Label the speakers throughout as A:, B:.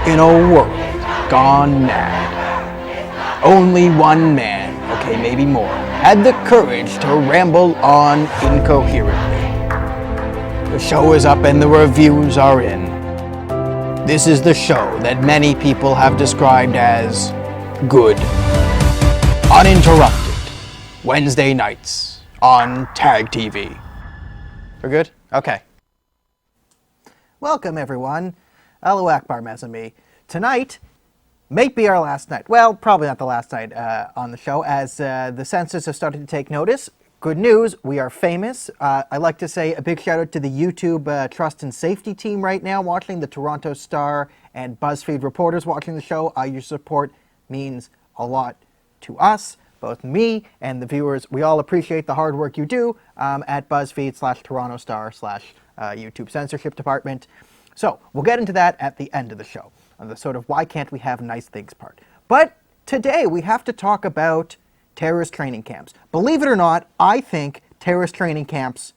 A: In a world gone mad, only one man, okay maybe more, had the courage to ramble on incoherently. The show is up and the reviews are in. This is the show that many people have described as good. Uninterrupted, Wednesday nights on Tag TV. We're good? Okay. Welcome everyone. Allahu Akbar Mesami. Tonight may be our last night. Well, probably not the last night on the show, as the censors have started to take notice. Good news, we are famous. I'd like to say a big shout out to the YouTube Trust and Safety team right now watching, the Toronto Star and BuzzFeed reporters watching the show. Your support means a lot to us, both me and the viewers. We all appreciate the hard work you do at BuzzFeed /Toronto Star /YouTube censorship department. So we'll get into that at the end of the show, on the sort of why can't we have nice things part. But today we have to talk about terrorist training camps. Believe it or not, I think terrorist training camps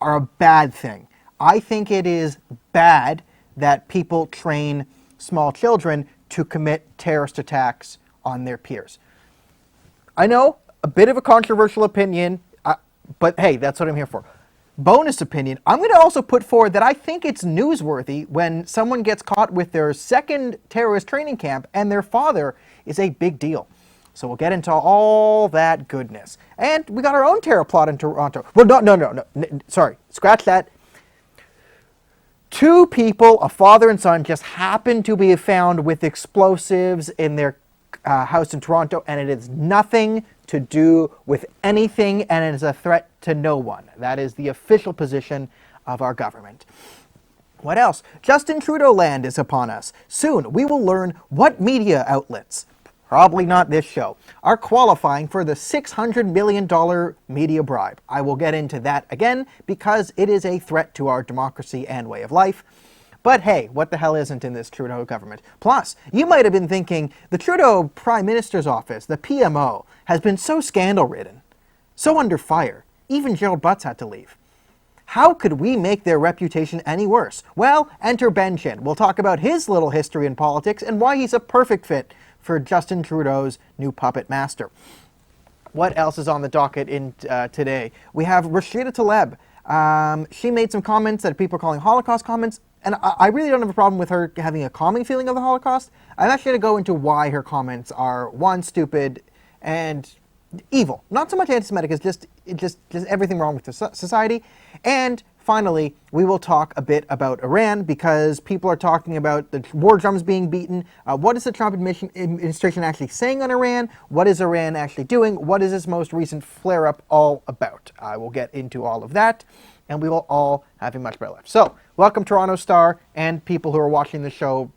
A: are a bad thing. I think it is bad that people train small children to commit terrorist attacks on their peers. I know, a bit of a controversial opinion, but hey, that's what I'm here for. Bonus opinion, I'm going to also put forward that I think it's newsworthy when someone gets caught with their second terrorist training camp and their father is a big deal. So we'll get into all that goodness. And we got our own terror plot in Toronto. Well, no, sorry, scratch that. Two people, a father and son, just happened to be found with explosives in their house in Toronto, and it is nothing to do with anything, and it is a threat to no one. That is the official position of our government. What else? Justin Trudeau land is upon us. Soon we will learn what media outlets, probably not this show, are qualifying for the $600 million media bribe. I will get into that again because it is a threat to our democracy and way of life. But hey, what the hell isn't in this Trudeau government? Plus, you might have been thinking, the Trudeau Prime Minister's office, the PMO, has been so scandal-ridden, so under fire, even Gerald Butts had to leave. How could we make their reputation any worse? Well, enter Ben Chin. We'll talk about his little history in politics and why he's a perfect fit for Justin Trudeau's new puppet master. What else is on the docket in today? We have Rashida Talib. She made some comments that people are calling Holocaust comments. And I really don't have a problem with her having a calming feeling of the Holocaust. I'm actually going to go into why her comments are, one, stupid, and evil. Not so much anti-Semitic, it's just everything wrong with the society. And finally, we will talk a bit about Iran, because people are talking about the war drums being beaten. What is the Trump administration actually saying on Iran? What is Iran actually doing? What is this most recent flare-up all about? I will get into all of that, and we will all have a much better life. So, welcome Toronto Star and people who are watching the show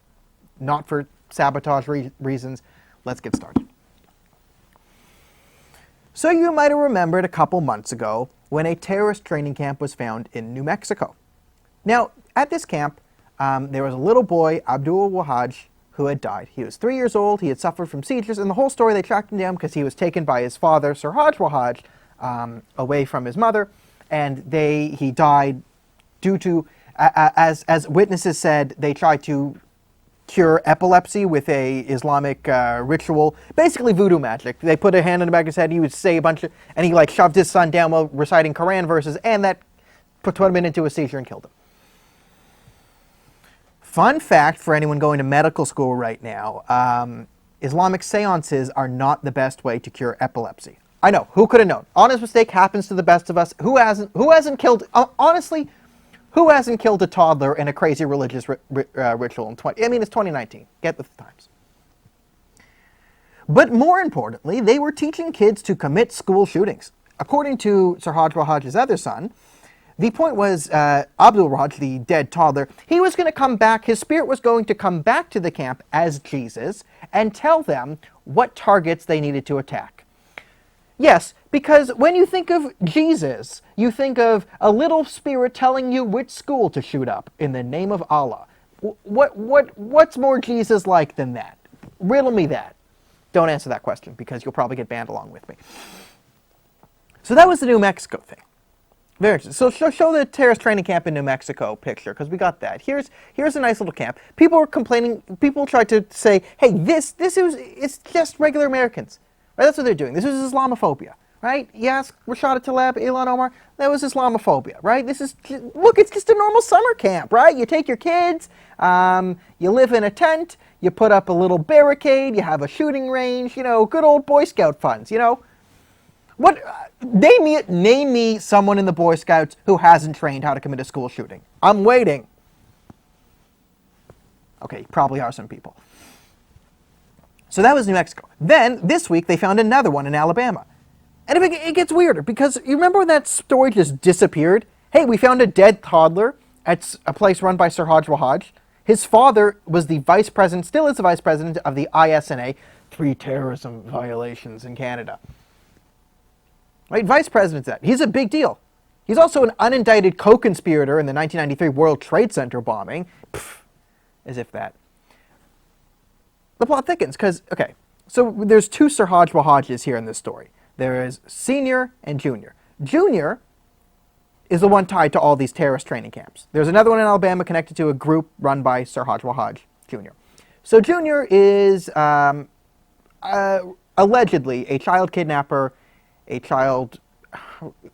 A: not for sabotage reasons. Let's get started. So you might have remembered a couple months ago when a terrorist training camp was found in New Mexico. Now, at this camp, there was a little boy, Abdul Wahhaj, who had died. He was 3 years old, he had suffered from seizures, and the whole story, they tracked him down because he was taken by his father, Sirhaj Wahhaj, away from his mother, and he died due to, as witnesses said, they tried to cure epilepsy with a Islamic ritual, basically voodoo magic. They put a hand on the back of his head, he would say a bunch of, and he like shoved his son down while reciting Quran verses, and that put him into a seizure and killed him. Fun fact for anyone going to medical school right now, Islamic seances are not the best way to cure epilepsy. I know, who could have known? Honest mistake happens to the best of us. Who hasn't killed, honestly, who hasn't killed a toddler in a crazy religious ritual in it's 2019. Get with the times. But more importantly, they were teaching kids to commit school shootings. According to Sirhaj Wahhaj's other son, the point was Abdul Wahhaj, the dead toddler, he was going to come back, his spirit was going to come back to the camp as Jesus and tell them what targets they needed to attack. Yes, because when you think of Jesus, you think of a little spirit telling you which school to shoot up in the name of Allah. What's more Jesus-like than that? Riddle me that. Don't answer that question because you'll probably get banned along with me. So that was the New Mexico thing. Very interesting. So show the terrorist training camp in New Mexico picture, because we got that. Here's a nice little camp. People were complaining. People tried to say, hey, it's just regular Americans. Right? That's what they're doing. This is Islamophobia. Right? Yes, Rashida Talib, Ilhan Omar, that was Islamophobia. Right? Look, it's just a normal summer camp. Right? You take your kids, you live in a tent, you put up a little barricade, you have a shooting range, good old Boy Scout funds, What? Name me someone in the Boy Scouts who hasn't trained how to commit a school shooting. I'm waiting. Okay, probably are some people. So that was New Mexico. Then, this week, they found another one in Alabama. And it gets weirder, because you remember when that story just disappeared? Hey, we found a dead toddler at a place run by Sirhaj Wahhaj. His father was the vice president, still is the vice president of the ISNA, 3 terrorism violations in Canada. Right, vice president's that. He's a big deal. He's also an unindicted co-conspirator in the 1993 World Trade Center bombing. Pfft, as if that. The plot thickens, because, okay, so there's 2 Sirhaj Wahhajs here in this story. There is Senior and Junior. Junior is the one tied to all these terrorist training camps. There's another one in Alabama connected to a group run by Sirhaj Wahhaj Jr. So Junior is allegedly a child kidnapper, a child,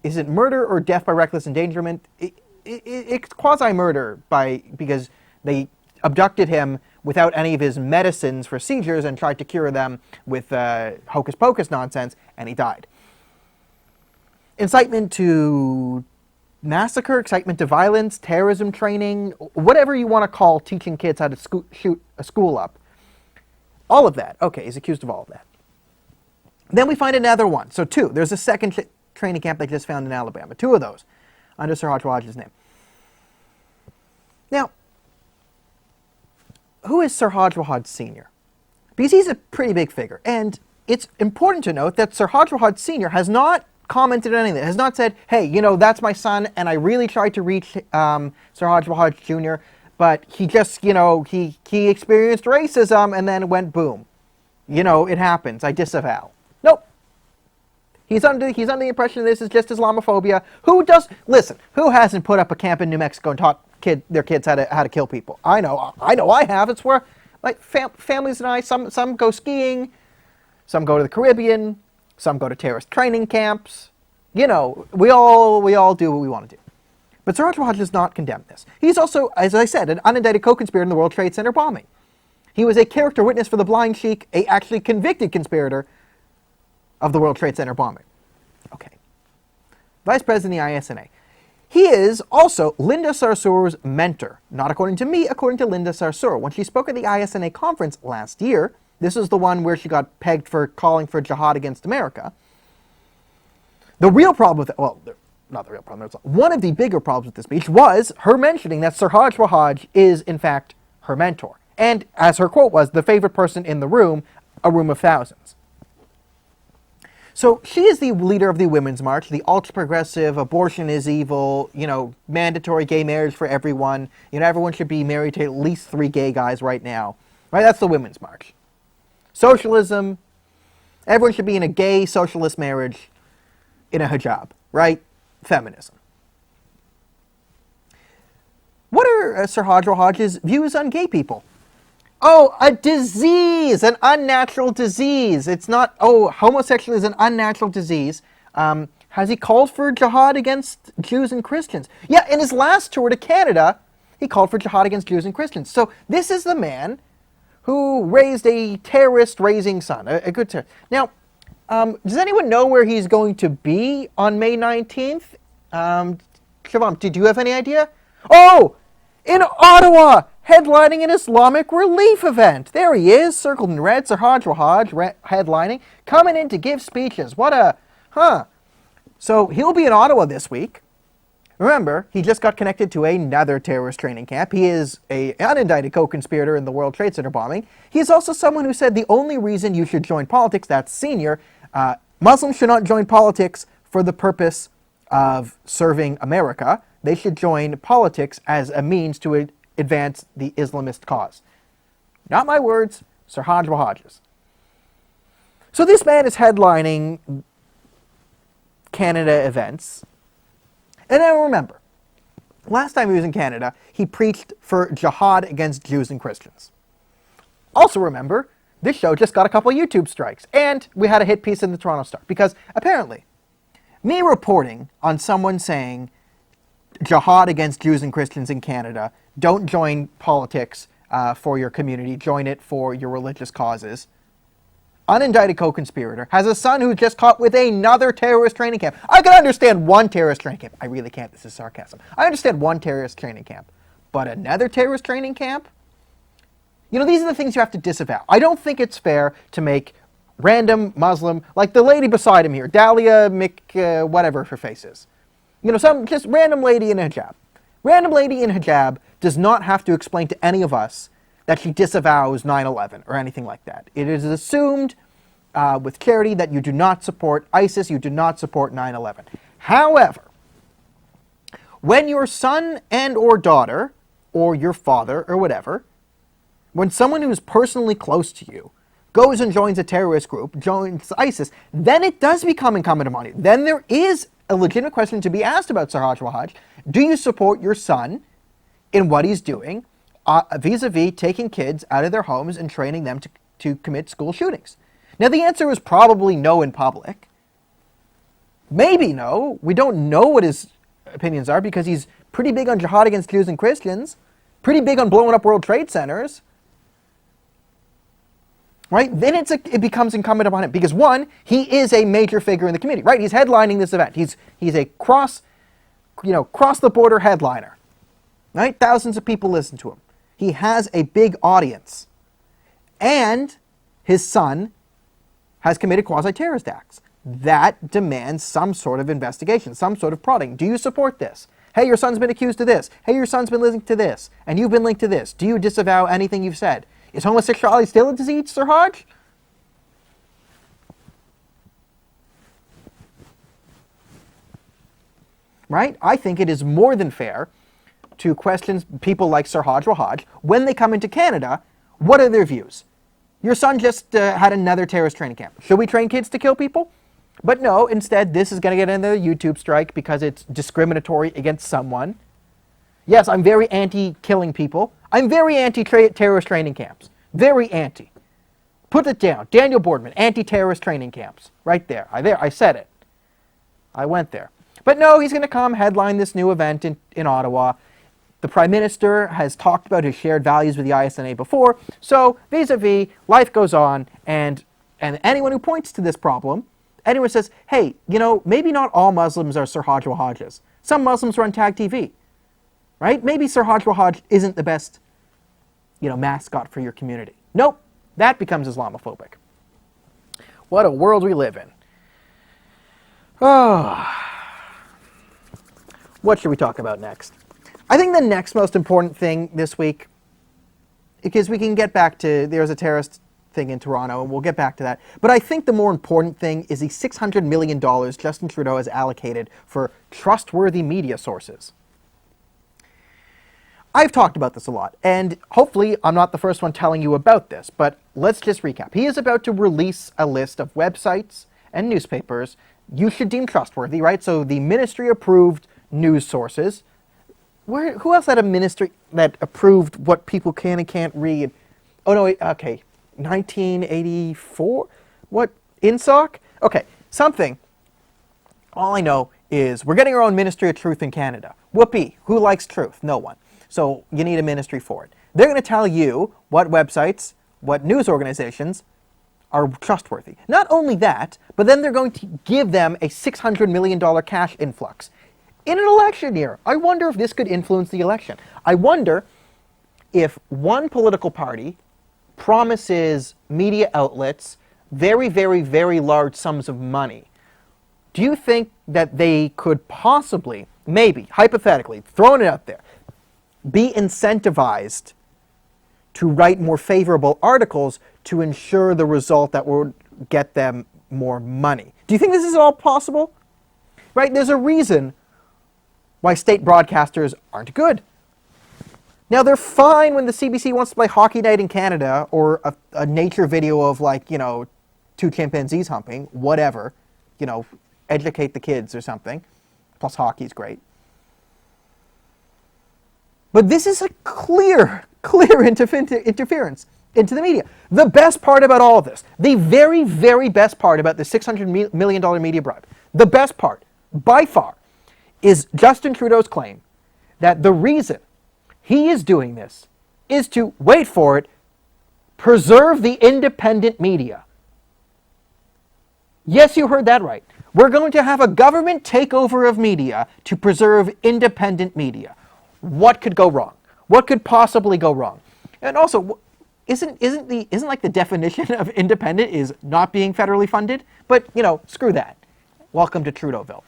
A: is it murder or death by reckless endangerment? It's quasi-murder because they abducted him without any of his medicines for seizures and tried to cure them with hocus-pocus nonsense, and he died. Incitement to massacre, excitement to violence, terrorism training, whatever you want to call teaching kids how to shoot a school up. All of that. Okay, he's accused of all of that. Then we find another one. So 2. There's a second training camp they just found in Alabama. 2 of those under Sirhaj Wahhaj's name. Now, who is Sirhaj Wahhaj Sr.? Because he's a pretty big figure. And it's important to note that Sirhaj Wahhaj Sr. has not commented on anything. Has not said, hey, that's my son, and I really tried to reach Sirhaj Wahhaj Jr., but he just, he experienced racism and then went boom. It happens. I disavow. Nope. He's under the impression this is just Islamophobia. Who hasn't put up a camp in New Mexico and taught their kids how to kill people? I know I have. It's where families and I, some go skiing, some go to the Caribbean, some go to terrorist training camps. We all do what we want to do. But Sirhaj Wahhaj does not condemn this. He's also, as I said, an unindicted co-conspirator in the World Trade Center bombing. He was a character witness for the Blind Sheik, a actually convicted conspirator of the World Trade Center bombing. Okay. Vice President of the ISNA. He is also Linda Sarsour's mentor. Not according to me, according to Linda Sarsour. When she spoke at the ISNA conference last year, this is the one where she got pegged for calling for jihad against America. The real problem with it, well, not the real problem, one of the bigger problems with this speech was her mentioning that Sirhaj Wahhaj is, in fact, her mentor. And, as her quote was, the favorite person in the room, a room of thousands. So she is the leader of the Women's March, the ultra-progressive, abortion is evil, mandatory gay marriage for everyone. Everyone should be married to at least 3 gay guys right now. Right? That's the Women's March. Socialism, everyone should be in a gay socialist marriage in a hijab. Right? Feminism. What are Sirhaj Wahhaj's views on gay people? Oh, a disease, an unnatural disease. It's not, homosexuality is an unnatural disease. Has he called for jihad against Jews and Christians? Yeah, in his last tour to Canada, he called for jihad against Jews and Christians. So this is the man who raised a terrorist-raising son, a good terrorist. Now, does anyone know where he's going to be on May 19th? Shivam, did you have any idea? Oh, in Ottawa! Headlining an Islamic relief event. There he is, circled in red, Sirhaj Wahhaj headlining, coming in to give speeches. So he'll be in Ottawa this week. Remember, he just got connected to another terrorist training camp. He is an unindicted co-conspirator in the World Trade Center bombing. He is also someone who said the only reason you should join politics, that's Senior, Muslims should not join politics for the purpose of serving America. They should join politics as a means to advance the Islamist cause. Not my words, Sirhaj Wahhaj's. So this man is headlining Canada events, And now remember, last time he was in Canada, he preached for jihad against Jews and Christians. Also remember, this show just got a couple YouTube strikes, and we had a hit piece in the Toronto Star, because apparently, me reporting on someone saying jihad against Jews and Christians in Canada, don't join politics for your community, join it for your religious causes, unindicted co-conspirator, has a son who's just caught with another terrorist training camp. I can understand one terrorist training camp. I really can't. This is sarcasm. I understand one terrorist training camp. But another terrorist training camp? You know, these are the things you have to disavow. I don't think it's fair to make random Muslim, like the lady beside him here, Dahlia whatever her face is. You know, some just random lady in a hijab. Random lady in hijab does not have to explain to any of us that she disavows 9/11 or anything like that. It is assumed with charity that you do not support ISIS, you do not support 9/11. However, when your son and or daughter, or your father or whatever, when someone who is personally close to you goes and joins a terrorist group, joins ISIS, then it does become incumbent upon you. Then there is a legitimate question to be asked about Sirhaj Wahhaj. Do you support your son in what he's doing vis-a-vis taking kids out of their homes and training them to commit school shootings? Now the answer is probably no in public. Maybe no. We don't know what his opinions are because he's pretty big on jihad against Jews and Christians, pretty big on blowing up World Trade Centers. Right? Then it becomes incumbent upon him because one, he is a major figure in the community. Right? He's headlining this event. He's a cross the border headliner. Right? Thousands of people listen to him. He has a big audience. And his son has committed quasi-terrorist acts. That demands some sort of investigation, some sort of prodding. Do you support this? Hey, your son's been accused of this. Hey, your son's been linked to this. And you've been linked to this. Do you disavow anything you've said? Is homosexuality still a disease, Sirhaj? Right? I think it is more than fair to question people like Sirhaj Wahhaj when they come into Canada. What are their views? Your son just had another terrorist training camp. Should we train kids to kill people? But no, instead, this is going to get another YouTube strike because it's discriminatory against someone. Yes, I'm very anti-killing people. I'm very anti-terrorist training camps. Very anti. Put it down. Daniel Boardman, anti-terrorist training camps. Right there. I said it. I went there. But no, he's going to come headline this new event in Ottawa. The Prime Minister has talked about his shared values with the ISNA before. So, vis-a-vis, life goes on. And anyone who points to this problem, anyone says, hey, you know, maybe not all Muslims are Sirhaj Wahhajs. Some Muslims run Tag TV. Right? Maybe Sirhaj Wahhaj isn't the best, mascot for your community. Nope. That becomes Islamophobic. What a world we live in. Oh. What should we talk about next? I think the next most important thing this week, because we can get back to, there's a terrorist thing in Toronto, and we'll get back to that. But I think the more important thing is the $600 million Justin Trudeau has allocated for trustworthy media sources. I've talked about this a lot, and hopefully I'm not the first one telling you about this, but let's just recap. He is about to release a list of websites and newspapers you should deem trustworthy, right? So the ministry-approved news sources. Who else had a ministry that approved what people can and can't read? Oh, no, okay. 1984? What? INSOC? Okay, something. All I know is we're getting our own Ministry of Truth in Canada. Whoopee. Who likes truth? No one. So you need a ministry for it. They're going to tell you what websites, what news organizations are trustworthy. Not only that, but then they're going to give them a $600 million cash influx. In an election year, I wonder if this could influence the election. I wonder if one political party promises media outlets very, very, very large sums of money. Do you think that they could possibly, maybe, hypothetically, throwing it out there, be incentivized to write more favorable articles to ensure the result that would get them more money? Do you think this is at all possible? Right? There's a reason why state broadcasters aren't good. Now, they're fine when the CBC wants to play Hockey Night in Canada or a nature video of, two chimpanzees humping, whatever, educate the kids or something. Plus, hockey's great. But this is a clear interference into the media. The best part about all of this, the very, very best part about the $600 million media bribe, the best part, by far, is Justin Trudeau's claim that the reason he is doing this is to, wait for it, preserve the independent media. Yes, you heard that right. We're going to have a government takeover of media to preserve independent media. What could go wrong? What could possibly go wrong? And also, isn't like the definition of independent is not being federally funded? But, you know, screw that. Welcome to Trudeauville.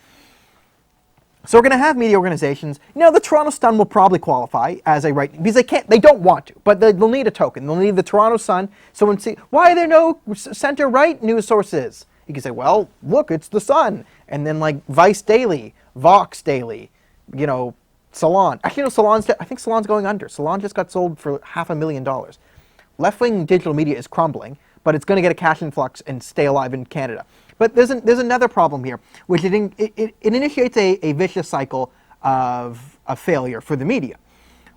A: So we're going to have media organizations. You know, the Toronto Sun will probably qualify as a right, because they don't want to, but they'll need a token. They'll need the Toronto Sun. Someone see, why are there no center-right news sources? You can say, well, look, it's the Sun. And then like Vice Daily, Vox Daily, you know, Salon. Actually, no, I think Salon's going under. Salon just got sold for $500,000. Left-wing digital media is crumbling, but it's going to get a cash influx and stay alive in Canada. But there's another problem here, which it initiates a vicious cycle of failure for the media.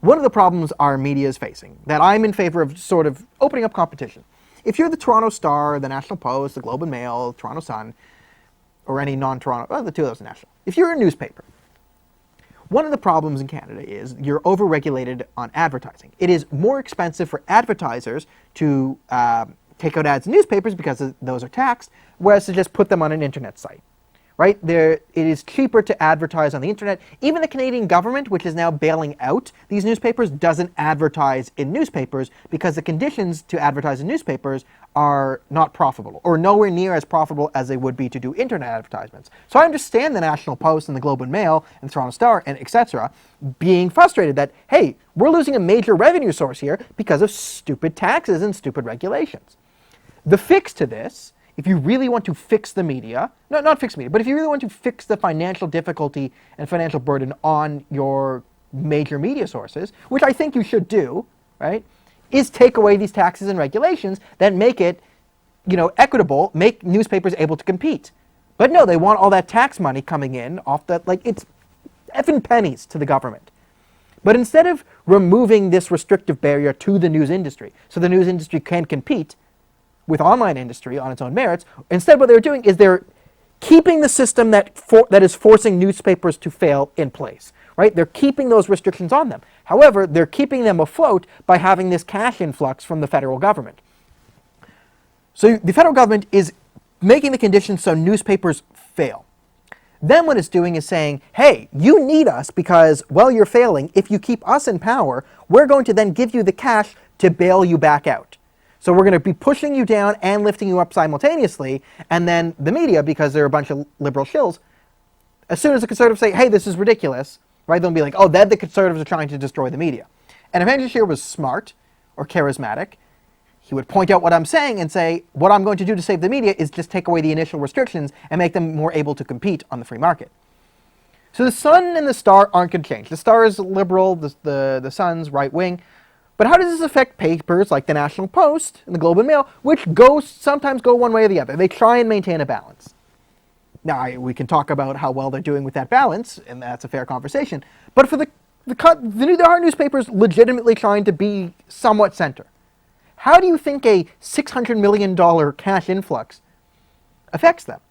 A: One of the problems our media is facing, that I'm in favor of sort of opening up competition. If you're the Toronto Star, the National Post, the Globe and Mail, Toronto Sun, or any non-Toronto, well, the two of those are national. If you're a newspaper, one of the problems in Canada is you're over-regulated on advertising. It is more expensive for advertisers to take out ads in newspapers because those are taxed, whereas to just put them on an internet site, right? It is cheaper to advertise on the internet. Even the Canadian government, which is now bailing out these newspapers, doesn't advertise in newspapers because the conditions to advertise in newspapers are not profitable, or nowhere near as profitable as they would be to do internet advertisements. So I understand the National Post and the Globe and Mail and the Toronto Star and etc. being frustrated that, hey, we're losing a major revenue source here because of stupid taxes and stupid regulations. The fix to this, if you really want to fix the media, no, not fix media, but if you really want to fix the financial difficulty and financial burden on your major media sources, which I think you should do, right, is take away these taxes and regulations that make it, you know, equitable, make newspapers able to compete. But no, they want all that tax money coming in off that, like, it's effing pennies to the government. But instead of removing this restrictive barrier to the news industry, so the news industry can compete with online industry on its own merits, instead what they're doing is they're keeping the system that is forcing newspapers to fail in place, right? They're keeping those restrictions on them. However, they're keeping them afloat by having this cash influx from the federal government. So the federal government is making the conditions so newspapers fail. Then what it's doing is saying, hey, you need us because, well, you're failing. If you keep us in power, we're going to then give you the cash to bail you back out. So we're going to be pushing you down and lifting you up simultaneously, and then the media, because they're a bunch of liberal shills, as soon as the conservatives say, hey, this is ridiculous, right, they'll be like, oh, then the conservatives are trying to destroy the media. And if Andrew Scheer was smart or charismatic, he would point out what I'm saying and say, what I'm going to do to save the media is just take away the initial restrictions and make them more able to compete on the free market. So the Sun and the Star aren't going to change. The Star is liberal, the Sun's right-wing. But how does this affect papers like the National Post and the Globe and Mail, which sometimes go one way or the other? They try and maintain a balance. Now, we can talk about how well they're doing with that balance, and that's a fair conversation. But for there are newspapers legitimately trying to be somewhat center. How do you think a $600 million cash influx affects them?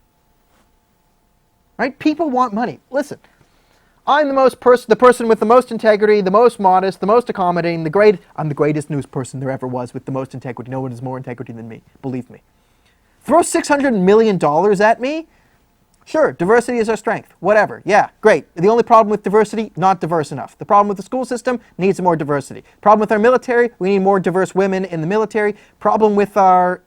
A: Right? People want money. Listen, I'm the person with the most integrity, the most modest, the most accommodating, I'm the greatest news person there ever was with the most integrity. No one has more integrity than me, believe me. Throw $600 million at me? Sure, diversity is our strength. Whatever. Yeah, great. The only problem with diversity, not diverse enough. The problem with the school system needs more diversity. Problem with our military, we need more diverse women in the military. Problem with our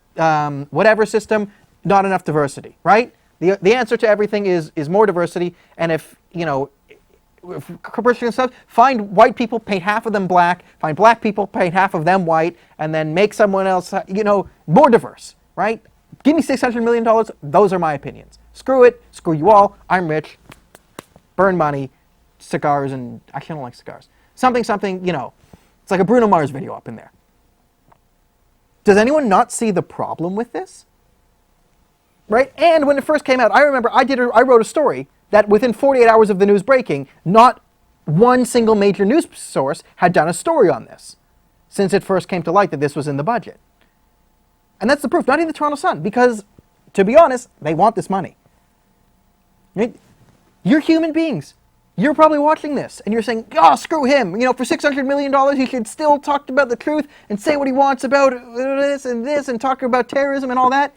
A: whatever system, not enough diversity, right? The answer to everything is more diversity. And if, you know, if Christian stuff, find white people, paint half of them black, find black people, paint half of them white, and then make someone else, you know, more diverse, right? Give me $600 million, those are my opinions. Screw it, screw you all, I'm rich, burn money, cigars, and actually I don't like cigars. Something, you know, it's like a Bruno Mars video up in there. Does anyone not see the problem with this? Right? And when it first came out, I remember I wrote a story that within 48 hours of the news breaking, not one single major news source had done a story on this since it first came to light that this was in the budget. And that's the proof, not even the Toronto Sun, because, to be honest, they want this money. Right? You're human beings. You're probably watching this, and you're saying, oh, screw him. For $600 million, he should still talk about the truth and say what he wants about this and talk about terrorism and all that.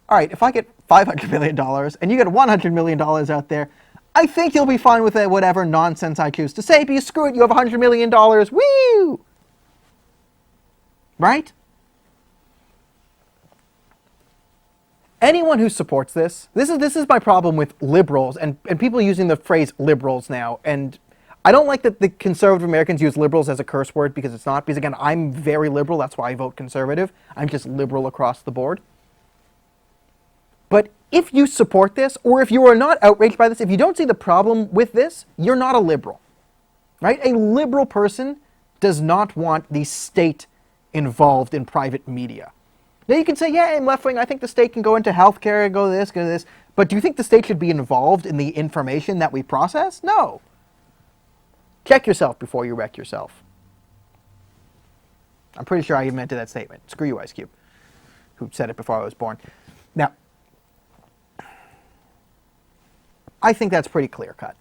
A: All right, if I get $500 million and you get $100 million out there, I think you'll be fine with whatever nonsense I choose to say, because screw it, you have $100 million. Woo! Right? Anyone who supports this is my problem with liberals and people using the phrase liberals now. And I don't like that the conservative Americans use liberals as a curse word, because it's not. Because again, I'm very liberal. That's why I vote conservative. I'm just liberal across the board. But if you support this, or if you are not outraged by this, if you don't see the problem with this, you're not a liberal. Right? A liberal person does not want the state involved in private media. Now you can say, yeah, I'm left-wing, I think the state can go into healthcare, go this, go this. But do you think the state should be involved in the information that we process? No. Check yourself before you wreck yourself. I'm pretty sure I invented that statement. Screw you, Ice Cube, who said it before I was born. Now, I think that's pretty clear-cut.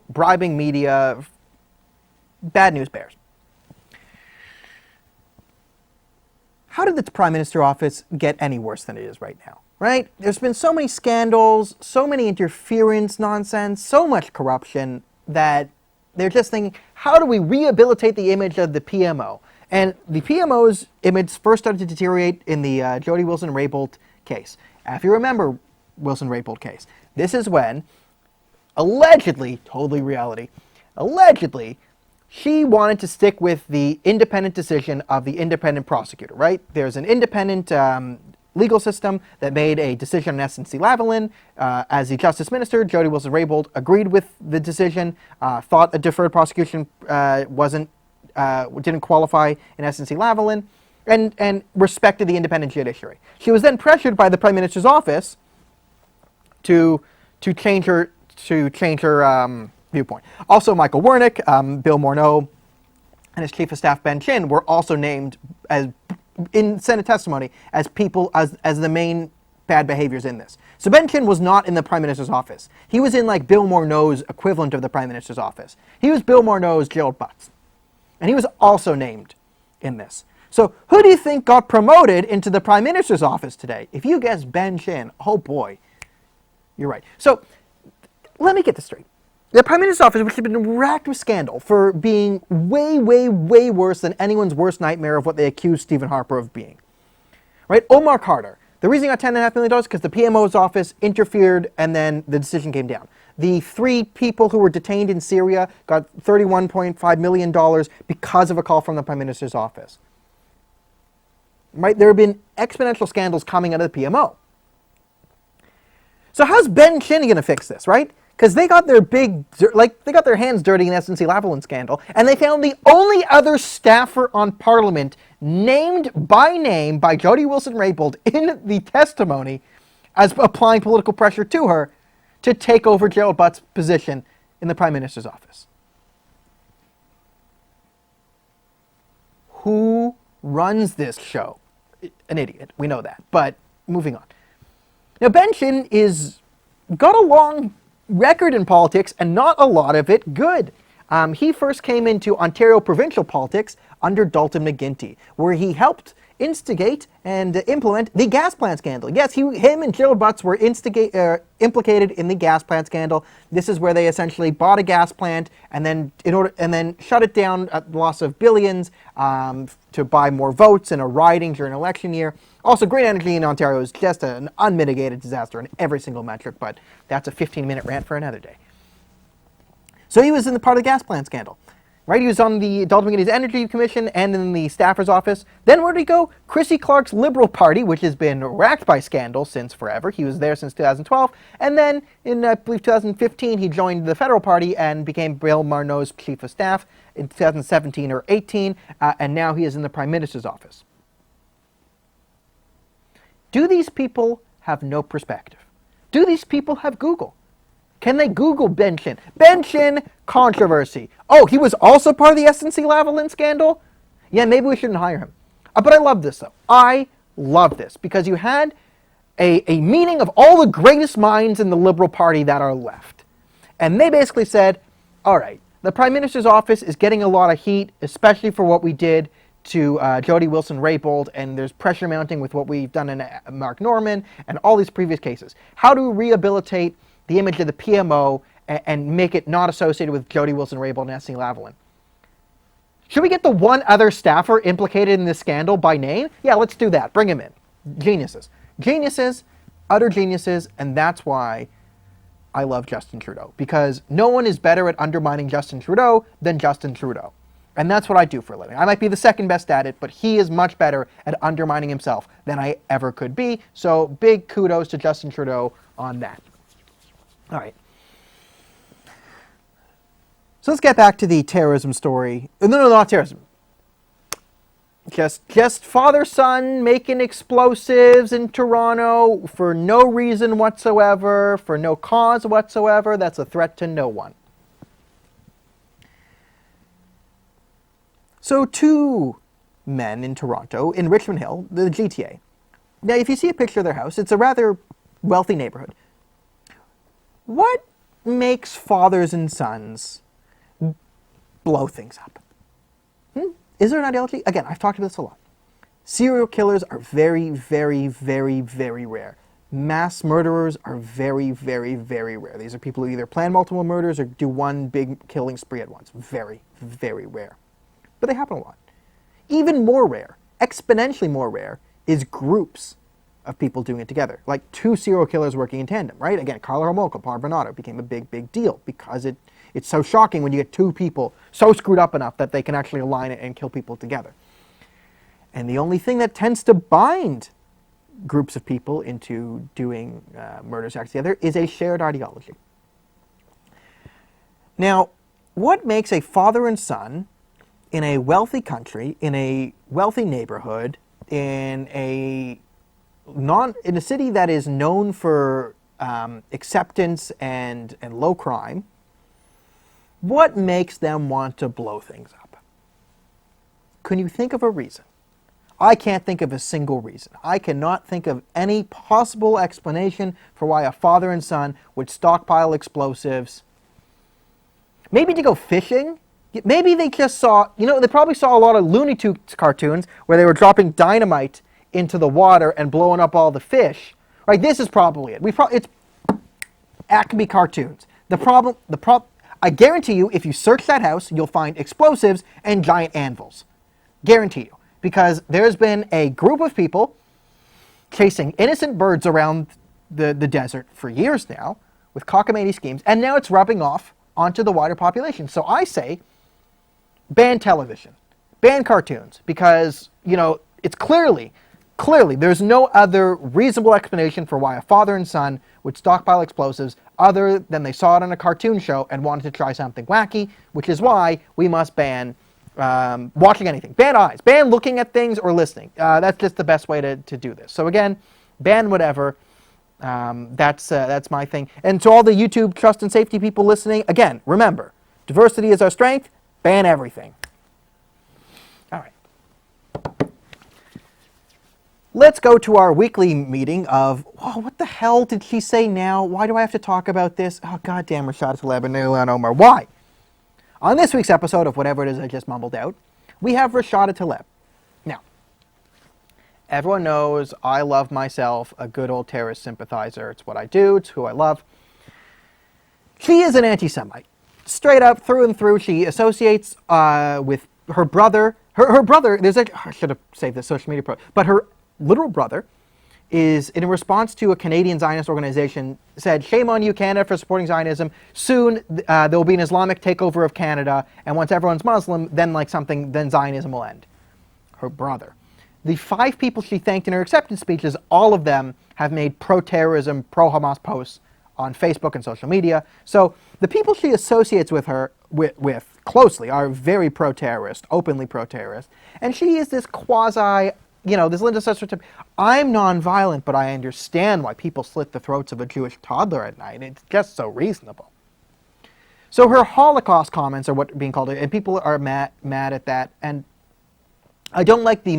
A: Bribing media, bad news bears. How did the Prime Minister office get any worse than it is right now, right? There's been so many scandals, so many interference nonsense, so much corruption that they're just thinking, how do we rehabilitate the image of the PMO? And the PMO's image first started to deteriorate in the Jody Wilson-Raybould case. If you remember Wilson-Raybould case, this is when, allegedly, totally reality, allegedly, she wanted to stick with the independent decision of the independent prosecutor, right? There's an independent legal system that made a decision on SNC-Lavalin. As the Justice Minister, Jody Wilson-Raybould agreed with the decision, thought a deferred prosecution didn't qualify in SNC-Lavalin, and respected the independent judiciary. She was then pressured by the Prime Minister's office to change her viewpoint. Also, Michael Wernick, Bill Morneau, and his Chief of Staff Ben Chin were also named as in Senate testimony as people as the main bad behaviors in this. So Ben Chin was not in the Prime Minister's office. He was in like Bill Morneau's equivalent of the Prime Minister's office. He was Bill Morneau's Gerald Butts, and he was also named in this. So who do you think got promoted into the Prime Minister's office today? If you guess Ben Chin, oh boy, you're right. So let me get this straight. The Prime Minister's office, which has been racked with scandal for being way, way, way worse than anyone's worst nightmare of what they accused Stephen Harper of being. Right? Omar Carter. The reason he got $10.5 million is because the PMO's office interfered and then the decision came down. The 3 people who were detained in Syria got $31.5 million because of a call from the Prime Minister's office. Right? There have been exponential scandals coming out of the PMO. So how's Ben Chin going to fix this, right? Because they got their hands dirty in the SNC-Lavalin scandal, and they found the only other staffer on Parliament named by name by Jody Wilson-Raybould in the testimony as applying political pressure to her to take over Gerald Butts' position in the Prime Minister's office. Who runs this show? An idiot. We know that. But moving on. Now, Ben Chin got a long record in politics, and not a lot of it good. He first came into Ontario provincial politics under Dalton McGuinty, where he helped instigate and implement the gas plant scandal. Yes, him and Gerald Butts were implicated in the gas plant scandal. This is where they essentially bought a gas plant and then shut it down at the loss of billions to buy more votes in a riding during an election year. Also, green energy in Ontario is just an unmitigated disaster in every single metric, but that's a 15-minute rant for another day. So he was in the part of the gas plant scandal. Right, he was on the Dalton McGuinty's Energy Commission and in the staffer's office. Then where did he go? Chrissy Clark's Liberal Party, which has been racked by scandal since forever. He was there since 2012. And then in, I believe, 2015, he joined the Federal Party and became Bill Morneau's Chief of Staff in 2017 or 18. And now he is in the Prime Minister's office. Do these people have no perspective? Do these people have Google? Can they Google Ben Chin? Ben Chin controversy. Oh, he was also part of the SNC-Lavalin scandal? Yeah, maybe we shouldn't hire him. But I love this, though. I love this because you had a meeting of all the greatest minds in the Liberal Party that are left. And they basically said, all right, the Prime Minister's office is getting a lot of heat, especially for what we did to Jody Wilson-Raybould, and there's pressure mounting with what we've done in Mark Norman and all these previous cases. How do we rehabilitate the image of the PMO and make it not associated with Jody Wilson-Raybould and SNC-Lavalin? Should we get the one other staffer implicated in this scandal by name? Yeah, let's do that. Bring him in. Geniuses. Geniuses, utter geniuses, and that's why I love Justin Trudeau. Because no one is better at undermining Justin Trudeau than Justin Trudeau. And that's what I do for a living. I might be the second best at it, but he is much better at undermining himself than I ever could be. So big kudos to Justin Trudeau on that. All right. So let's get back to the terrorism story. No, not terrorism. Just father-son making explosives in Toronto for no reason whatsoever, for no cause whatsoever. That's a threat to no one. So two men in Toronto, in Richmond Hill, the GTA. Now, if you see a picture of their house, it's a rather wealthy neighborhood. What makes fathers and sons blow things up? Is there an ideology? Again, I've talked about this a lot. Serial killers are very, very, very, very rare. Mass murderers are very, very, very rare. These are people who either plan multiple murders or do one big killing spree at once. Very, very rare. But they happen a lot. Even more rare, exponentially more rare, is groups of people doing it together. Like two serial killers working in tandem, right? Again, Carlo Homolka, Paul Bernardo became a big, big deal because it's so shocking when you get two people so screwed up enough that they can actually align it and kill people together. And the only thing that tends to bind groups of people into doing murders acts together is a shared ideology. Now, what makes a father and son in a wealthy country, in a wealthy neighborhood, in a city that is known for acceptance and low crime, what makes them want to blow things up? Can you think of a reason? I can't think of a single reason. I cannot think of any possible explanation for why a father and son would stockpile explosives. Maybe to go fishing? Maybe they just saw, they probably saw a lot of Looney Tunes cartoons where they were dropping dynamite into the water and blowing up all the fish. Right, this is probably it. It's Acme cartoons. I guarantee you, if you search that house, you'll find explosives and giant anvils. Guarantee you. Because there's been a group of people chasing innocent birds around the desert for years now with cockamamie schemes, and now it's rubbing off onto the wider population. So I say, ban television, ban cartoons, because, it's clearly, there's no other reasonable explanation for why a father and son would stockpile explosives other than they saw it on a cartoon show and wanted to try something wacky, which is why we must ban watching anything. Ban eyes, ban looking at things or listening. That's just the best way to do this. So again, ban whatever. That's my thing. And to all the YouTube trust and safety people listening, again, remember, diversity is our strength. Ban everything. All right. Let's go to our weekly meeting of, what the hell did she say now? Why do I have to talk about this? Oh, goddamn, Rashida Talib and Ilhan Omar. Why? On this week's episode of whatever it is I just mumbled out, we have Rashida Talib. Now, everyone knows I love myself a good old terrorist sympathizer. It's what I do. It's who I love. She is an anti-Semite. Straight up, through and through, she associates with her brother. Her brother, I should have saved this social media but her literal brother is, in response to a Canadian Zionist organization, said, shame on you, Canada, for supporting Zionism. Soon, there will be an Islamic takeover of Canada, and once everyone's Muslim, then Zionism will end. Her brother. The 5 people she thanked in her acceptance speeches, all of them have made pro-terrorism, pro-Hamas posts on Facebook and social media. So the people she associates with her with closely are very pro-terrorist, openly pro-terrorist, and she is this quasi this Linda Sarsour tip, I'm nonviolent, but I understand why people slit the throats of a Jewish toddler at night. It's just so reasonable. So her Holocaust comments are what are being called, and people are mad at that. And I don't like the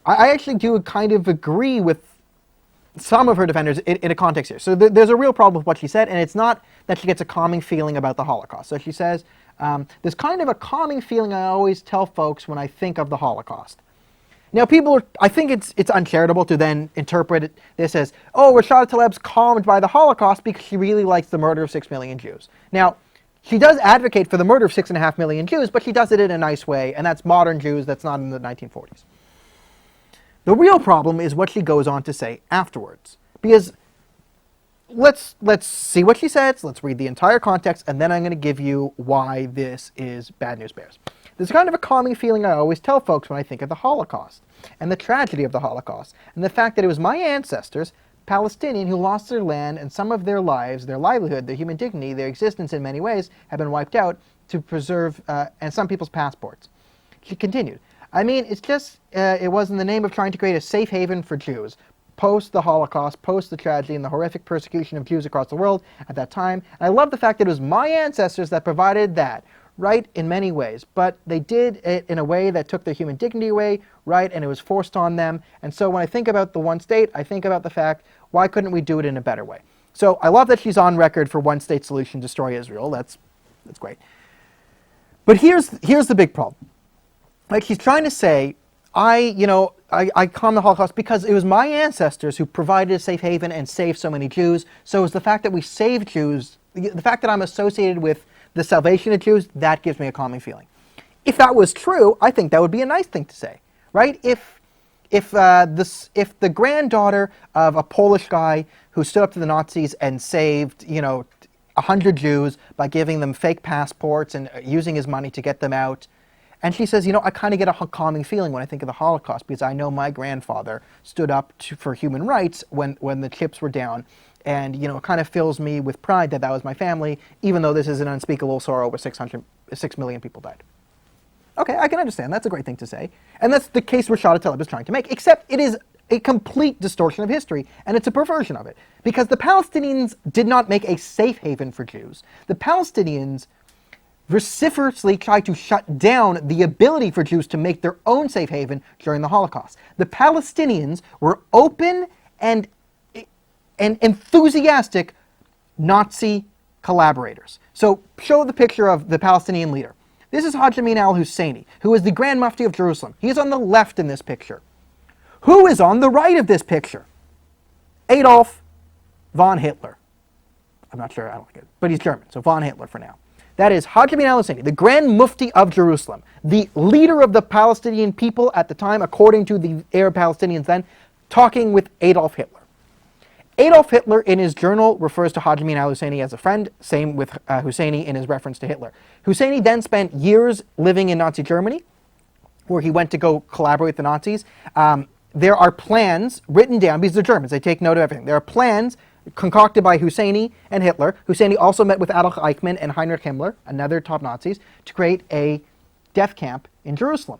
A: I actually do kind of agree with some of her defenders in a context here. So there's a real problem with what she said, and it's not that she gets a calming feeling about the Holocaust. So she says, there's kind of a calming feeling I always tell folks when I think of the Holocaust. Now, I think it's uncharitable to then interpret this as, oh, Rashida Talib's calmed by the Holocaust because she really likes the murder of 6 million Jews. Now, she does advocate for the murder of 6.5 million Jews, but she does it in a nice way, and that's modern Jews, that's not in the 1940s. The real problem is what she goes on to say afterwards. Because let's see what she says, let's read the entire context, and then I'm going to give you why this is Bad News Bears. There's kind of a calming feeling I always tell folks when I think of the Holocaust, and the tragedy of the Holocaust, and the fact that it was my ancestors, Palestinian, who lost their land and some of their lives, their livelihood, their human dignity, their existence in many ways, have been wiped out to preserve, and some people's passports. She continued, I mean, it's just, it was in the name of trying to create a safe haven for Jews, post the Holocaust, post the tragedy and the horrific persecution of Jews across the world at that time. And I love the fact that it was my ancestors that provided that, right, in many ways. But they did it in a way that took their human dignity away, right, and it was forced on them. And so when I think about the one state, I think about the fact, why couldn't we do it in a better way? So I love that she's on record for one state solution, destroy Israel. That's great. But here's the big problem. Like, she's trying to say, I calmed the Holocaust because it was my ancestors who provided a safe haven and saved so many Jews. So it was the fact that we saved Jews, the fact that I'm associated with the salvation of Jews, that gives me a calming feeling. If that was true, I think that would be a nice thing to say, right? If the granddaughter of a Polish guy who stood up to the Nazis and saved, 100 Jews by giving them fake passports and using his money to get them out, and she says, I kind of get a calming feeling when I think of the Holocaust because I know my grandfather stood up for human rights when the chips were down. And, it kind of fills me with pride that was my family, even though this is an unspeakable sorrow where 6 million people died. Okay, I can understand. That's a great thing to say. And that's the case Rashida Talib is trying to make, except it is a complete distortion of history, and it's a perversion of it. Because the Palestinians did not make a safe haven for Jews. The Palestinians vociferously tried to shut down the ability for Jews to make their own safe haven during the Holocaust. The Palestinians were open and enthusiastic Nazi collaborators. So show the picture of the Palestinian leader. This is Haj Amin al-Husseini, who is the Grand Mufti of Jerusalem. He is on the left in this picture. Who is on the right of this picture? Adolf von Hitler. I'm not sure, I don't like it, but he's German, so von Hitler for now. That is Haj Amin al-Husseini, the Grand Mufti of Jerusalem, the leader of the Palestinian people at the time, according to the Arab Palestinians then, talking with Adolf Hitler. Adolf Hitler in his journal refers to Haj Amin al-Husseini as a friend, same with Husseini in his reference to Hitler. Husseini then spent years living in Nazi Germany, where he went to go collaborate with the Nazis. There are plans written down, because they're Germans, they take note of everything. There are plans concocted by Husseini and Hitler. Husseini also met with Adolf Eichmann and Heinrich Himmler, another top Nazis, to create a death camp in Jerusalem.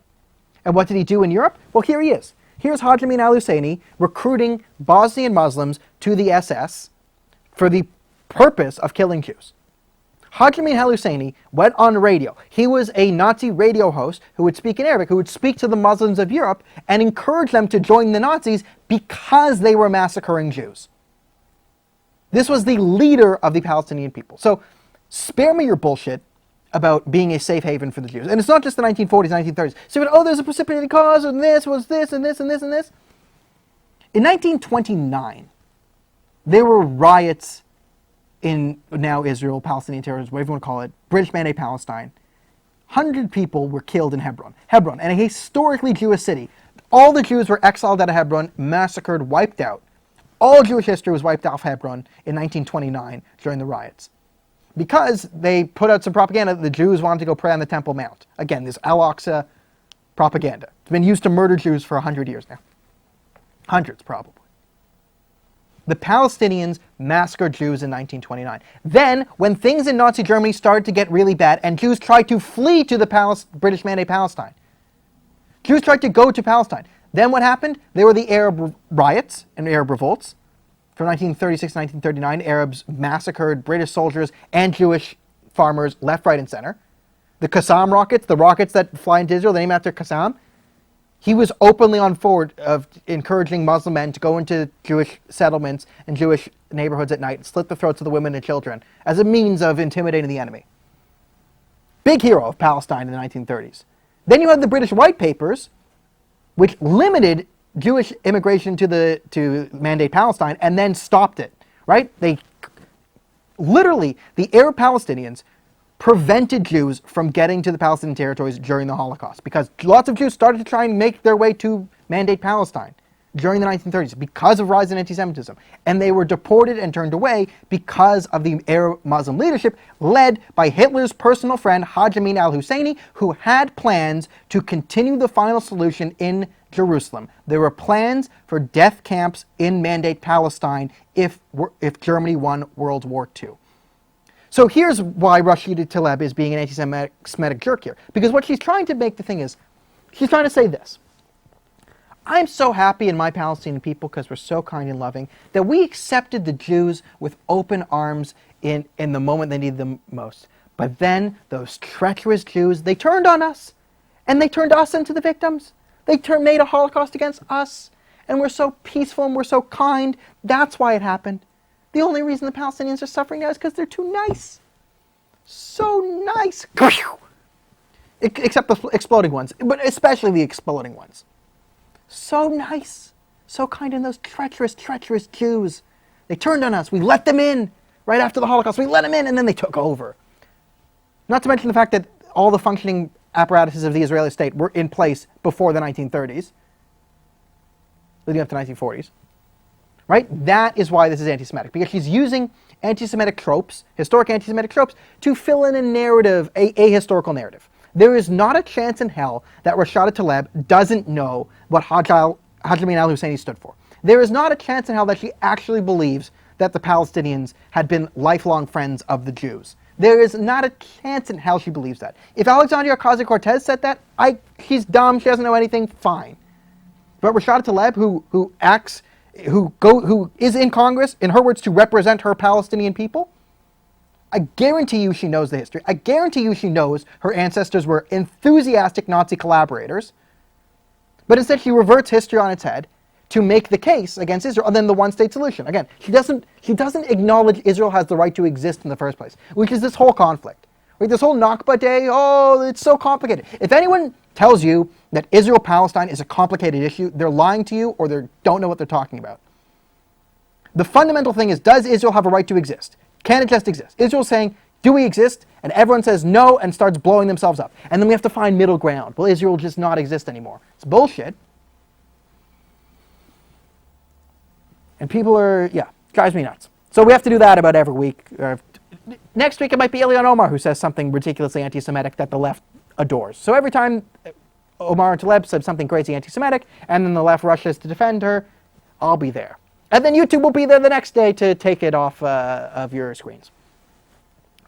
A: And what did he do in Europe? Well, here he is. Here's Haj Amin al-Husseini recruiting Bosnian Muslims to the SS for the purpose of killing Jews. Haj Amin al-Husseini went on radio. He was a Nazi radio host who would speak in Arabic, who would speak to the Muslims of Europe and encourage them to join the Nazis because they were massacring Jews. This was the leader of the Palestinian people. So spare me your bullshit about being a safe haven for the Jews. And it's not just the 1940s, 1930s. So, there's a precipitating cause, and this was this, and this, and this, and this. In 1929, there were riots in now Israel, Palestinian terrorism, whatever you want to call it, British Mandate Palestine. 100 people were killed in Hebron. Hebron, and a historically Jewish city. All the Jews were exiled out of Hebron, massacred, wiped out. All Jewish history was wiped off Hebron in 1929 during the riots. Because they put out some propaganda that the Jews wanted to go pray on the Temple Mount. Again, this Al-Aqsa propaganda. It's been used to murder Jews for 100 years now. Hundreds, probably. The Palestinians massacred Jews in 1929. Then, when things in Nazi Germany started to get really bad and Jews tried to flee to the British Mandate Palestine, Jews tried to go to Palestine, Then what happened? There were the Arab riots and Arab revolts. From 1936 to 1939, Arabs massacred British soldiers and Jewish farmers left, right, and center. The Qassam rockets, the rockets that fly into Israel, they named after Qassam. He was openly on forward of encouraging Muslim men to go into Jewish settlements and Jewish neighborhoods at night and slit the throats of the women and children as a means of intimidating the enemy. Big hero of Palestine in the 1930s. Then you had the British White Papers, which limited Jewish immigration to mandate Palestine and then stopped it, right? They literally, the Arab Palestinians prevented Jews from getting to the Palestinian territories during the Holocaust because lots of Jews started to try and make their way to mandate Palestine during the 1930s because of rise in anti-Semitism. And they were deported and turned away because of the Arab Muslim leadership led by Hitler's personal friend Haj Amin al-Husseini, who had plans to continue the final solution in Jerusalem. There were plans for death camps in Mandate Palestine if Germany won World War II. So here's why Rashida Talib is being an anti-Semitic jerk here. Because what she's trying to make the thing is, she's trying to say this. I'm so happy in my Palestinian people because we're so kind and loving that we accepted the Jews with open arms in the moment they needed them most. But then those treacherous Jews, they turned on us. And they turned us into the victims. They made a Holocaust against us. And we're so peaceful and we're so kind. That's why it happened. The only reason the Palestinians are suffering now is because they're too nice. So nice. Except the exploding ones, but especially the exploding ones. So nice, so kind, and those treacherous, treacherous Jews. They turned on us. We let them in right after the Holocaust. We let them in, and then they took over. Not to mention the fact that all the functioning apparatuses of the Israeli state were in place before the 1930s, leading up to the 1940s. Right? That is why this is anti-Semitic, because she's using anti-Semitic tropes, historic anti-Semitic tropes, to fill in a narrative, a historical narrative. There is not a chance in hell that Rashida Talib doesn't know what Haj Amin al-Husseini stood for. There is not a chance in hell that she actually believes that the Palestinians had been lifelong friends of the Jews. There is not a chance in hell she believes that. If Alexandria Ocasio-Cortez said that, she's dumb, she doesn't know anything, fine. But Rashida Talib, who is in Congress, in her words, to represent her Palestinian people, I guarantee you she knows the history. I guarantee you she knows her ancestors were enthusiastic Nazi collaborators. But instead she reverts history on its head to make the case against Israel and then the one-state solution. Again, she doesn't acknowledge Israel has the right to exist in the first place, which is this whole conflict. Right? This whole Nakba Day, it's so complicated. If anyone tells you that Israel-Palestine is a complicated issue, they're lying to you or they don't know what they're talking about. The fundamental thing is, does Israel have a right to exist? Can it just exist? Israel's saying, do we exist? And everyone says no and starts blowing themselves up. And then we have to find middle ground. Will Israel just not exist anymore? It's bullshit. And people drives me nuts. So we have to do that about every week. Next week it might be Ilhan Omar who says something ridiculously anti-Semitic that the left adores. So every time Omar and Talib said something crazy anti-Semitic and then the left rushes to defend her, I'll be there. And then YouTube will be there the next day to take it off of your screens.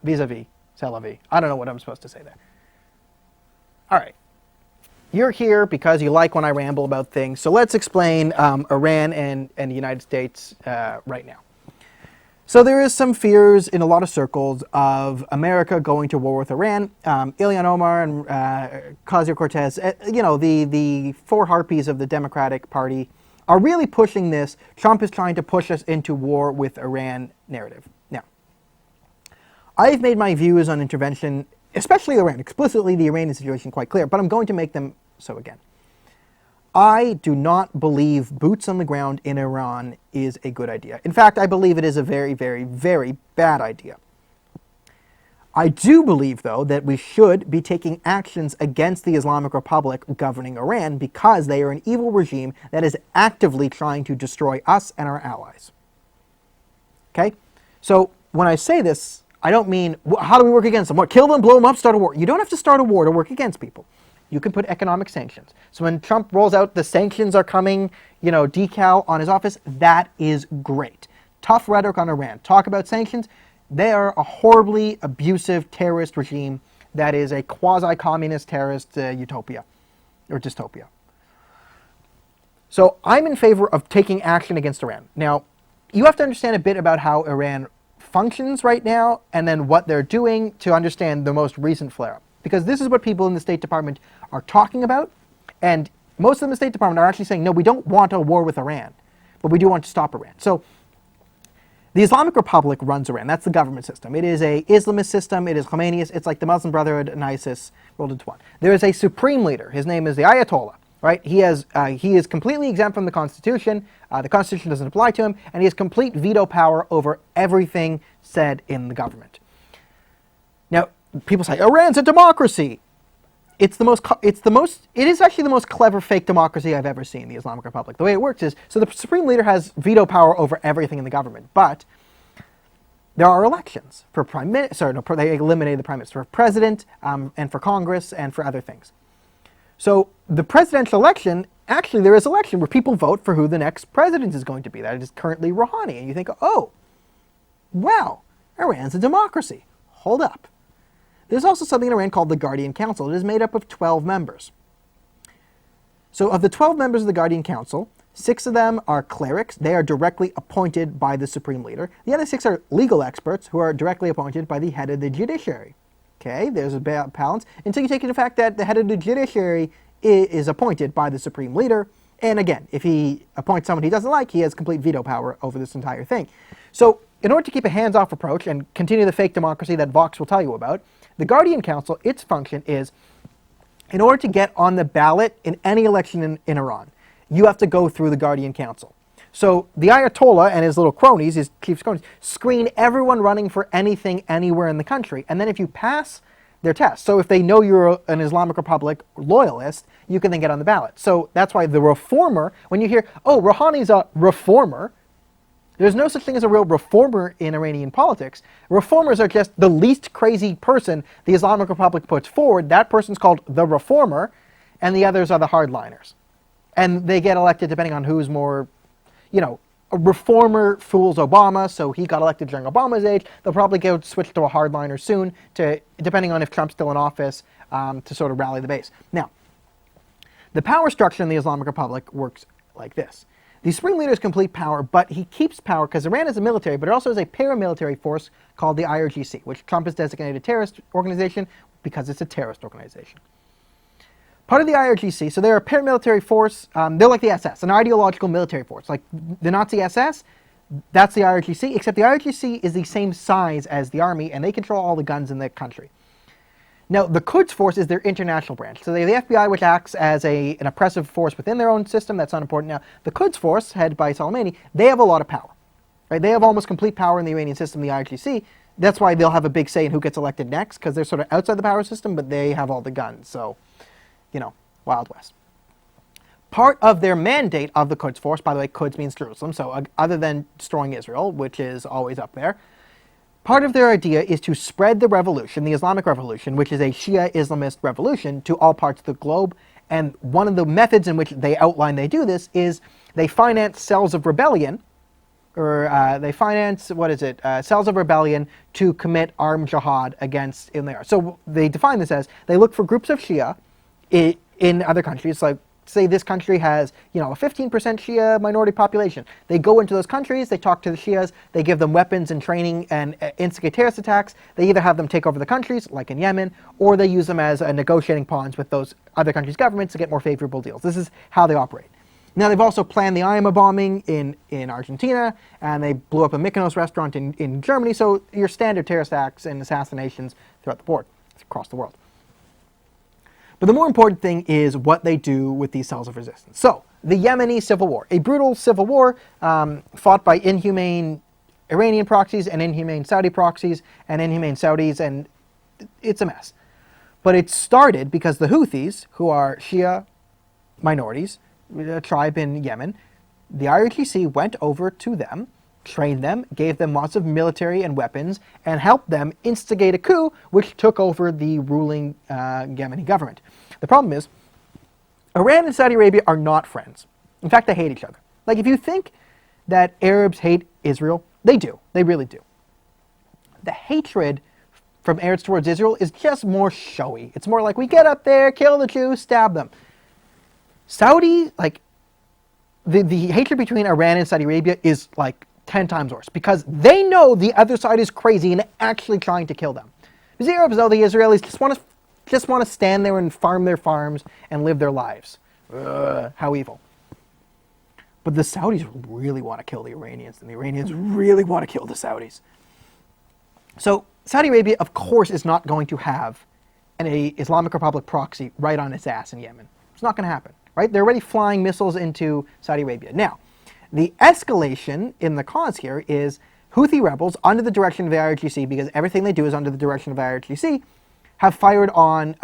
A: Vis-a-vis, c'est la vie. I don't know what I'm supposed to say there. All right. You're here because you like when I ramble about things. So let's explain Iran and the United States right now. So there is some fears in a lot of circles of America going to war with Iran. Ilhan Omar and Ocasio-Cortez, the four harpies of the Democratic Party, are really pushing this. Trump is trying to push us into war with Iran narrative. Now, I've made my views on intervention, especially Iran, explicitly the Iranian situation, quite clear, but I'm going to make them so again. I do not believe boots on the ground in Iran is a good idea. In fact, I believe it is a very, very, very bad idea. I do believe, though, that we should be taking actions against the Islamic Republic governing Iran because they are an evil regime that is actively trying to destroy us and our allies. Okay? So when I say this, I don't mean, how do we work against them? What, kill them, blow them up, start a war? You don't have to start a war to work against people. You can put economic sanctions. So when Trump rolls out the sanctions are coming, decal on his office, that is great. Tough rhetoric on Iran. Talk about sanctions. They are a horribly abusive terrorist regime that is a quasi-communist terrorist utopia or dystopia. So I'm in favor of taking action against Iran. Now, you have to understand a bit about how Iran functions right now and then what they're doing to understand the most recent flare-up. Because this is what people in the State Department are talking about, and most of them in the State Department are actually saying, no, we don't want a war with Iran, but we do want to stop Iran. So the Islamic Republic runs Iran. That's the government system. It is a Islamist system. It is Khomeiniist. It's like the Muslim Brotherhood and ISIS rolled into one. There is a supreme leader. His name is the Ayatollah. Right? He is completely exempt from the Constitution. The Constitution doesn't apply to him, and he has complete veto power over everything said in the government. Now, people say Iran's a democracy. It is actually the most clever fake democracy I've ever seen, the Islamic Republic. The way it works is, so the supreme leader has veto power over everything in the government, but there are elections for prime minister. They eliminated the prime minister, for president, and for Congress, and for other things. So the presidential election, actually there is an election where people vote for who the next president is going to be. That is currently Rouhani. And you think, oh, wow, Iran's a democracy. Hold up. There's also something in Iran called the Guardian Council. It is made up of 12 members. So of the 12 members of the Guardian Council, 6 of them are clerics. They are directly appointed by the supreme leader. The other 6 are legal experts who are directly appointed by the head of the judiciary. Okay, there's a balance until you take into fact that the head of the judiciary is appointed by the supreme leader. And again, if he appoints someone he doesn't like, he has complete veto power over this entire thing. So in order to keep a hands-off approach and continue the fake democracy that Vox will tell you about, the Guardian Council, its function is, in order to get on the ballot in any election in Iran, you have to go through the Guardian Council. So the Ayatollah and his little cronies, his chief cronies, screen everyone running for anything anywhere in the country. And then if you pass their test, so if they know you're an Islamic Republic loyalist, you can then get on the ballot. So that's why the reformer, when you hear, oh, Rouhani's a reformer, there's no such thing as a real reformer in Iranian politics. Reformers are just the least crazy person the Islamic Republic puts forward. That person's called the reformer, and the others are the hardliners. And they get elected depending on who's more, a reformer fools Obama, so he got elected during Obama's age. They'll probably switch to a hardliner soon, depending on if Trump's still in office, to sort of rally the base. Now, the power structure in the Islamic Republic works like this. The supreme leader has complete power, but he keeps power because Iran is a military, but it also has a paramilitary force called the IRGC, which Trump has designated a terrorist organization because it's a terrorist organization. Part of the IRGC, so they're a paramilitary force, they're like the SS, an ideological military force. Like the Nazi SS, that's the IRGC, except the IRGC is the same size as the army, and they control all the guns in the country. Now, the Quds Force is their international branch. So they have the FBI, which acts as an oppressive force within their own system. That's not important now. The Quds Force, headed by Soleimani, they have a lot of power. Right? They have almost complete power in the Iranian system, the IRGC. That's why they'll have a big say in who gets elected next, because they're sort of outside the power system, but they have all the guns. So, Wild West. Part of their mandate of the Quds Force, by the way, Quds means Jerusalem, so other than destroying Israel, which is always up there, part of their idea is to spread the revolution, the Islamic Revolution, which is a Shia Islamist revolution, to all parts of the globe. And one of the methods in which they outline they do this is they finance cells of rebellion, or they finance, cells of rebellion to commit armed jihad against in there. So they define this as, they look for groups of Shia in other countries, like say this country has, a 15% Shia minority population. They go into those countries, they talk to the Shias, they give them weapons and training and instigate terrorist attacks. They either have them take over the countries, like in Yemen, or they use them as negotiating pawns with those other countries' governments to get more favorable deals. This is how they operate. Now, they've also planned the IMA bombing in Argentina, and they blew up a Mykonos restaurant in Germany, so your standard terrorist acts and assassinations throughout the board, across the world. But the more important thing is what they do with these cells of resistance. So, the Yemeni civil war, a brutal civil war fought by inhumane Iranian proxies and inhumane Saudi proxies and inhumane Saudis, and it's a mess. But it started because the Houthis, who are Shia minorities, a tribe in Yemen, the IRGC went over to them, trained them, gave them lots of military and weapons, and helped them instigate a coup which took over the ruling Yemeni government. The problem is, Iran and Saudi Arabia are not friends. In fact, they hate each other. Like, if you think that Arabs hate Israel, they do. They really do. The hatred from Arabs towards Israel is just more showy. It's more like, we get up there, kill the Jews, stab them. Saudi, the hatred between Iran and Saudi Arabia is like 10 times worse, because they know the other side is crazy and actually trying to kill them. Because the Arabs know the Israelis just want to stand there and farm their farms and live their lives. How evil. But the Saudis really want to kill the Iranians, and the Iranians really want to kill the Saudis. So Saudi Arabia, of course, is not going to have an Islamic Republic proxy right on its ass in Yemen. It's not going to happen, right? They're already flying missiles into Saudi Arabia. Now, the escalation in the cause here is Houthi rebels, under the direction of the IRGC, because everything they do is under the direction of the IRGC, have fired on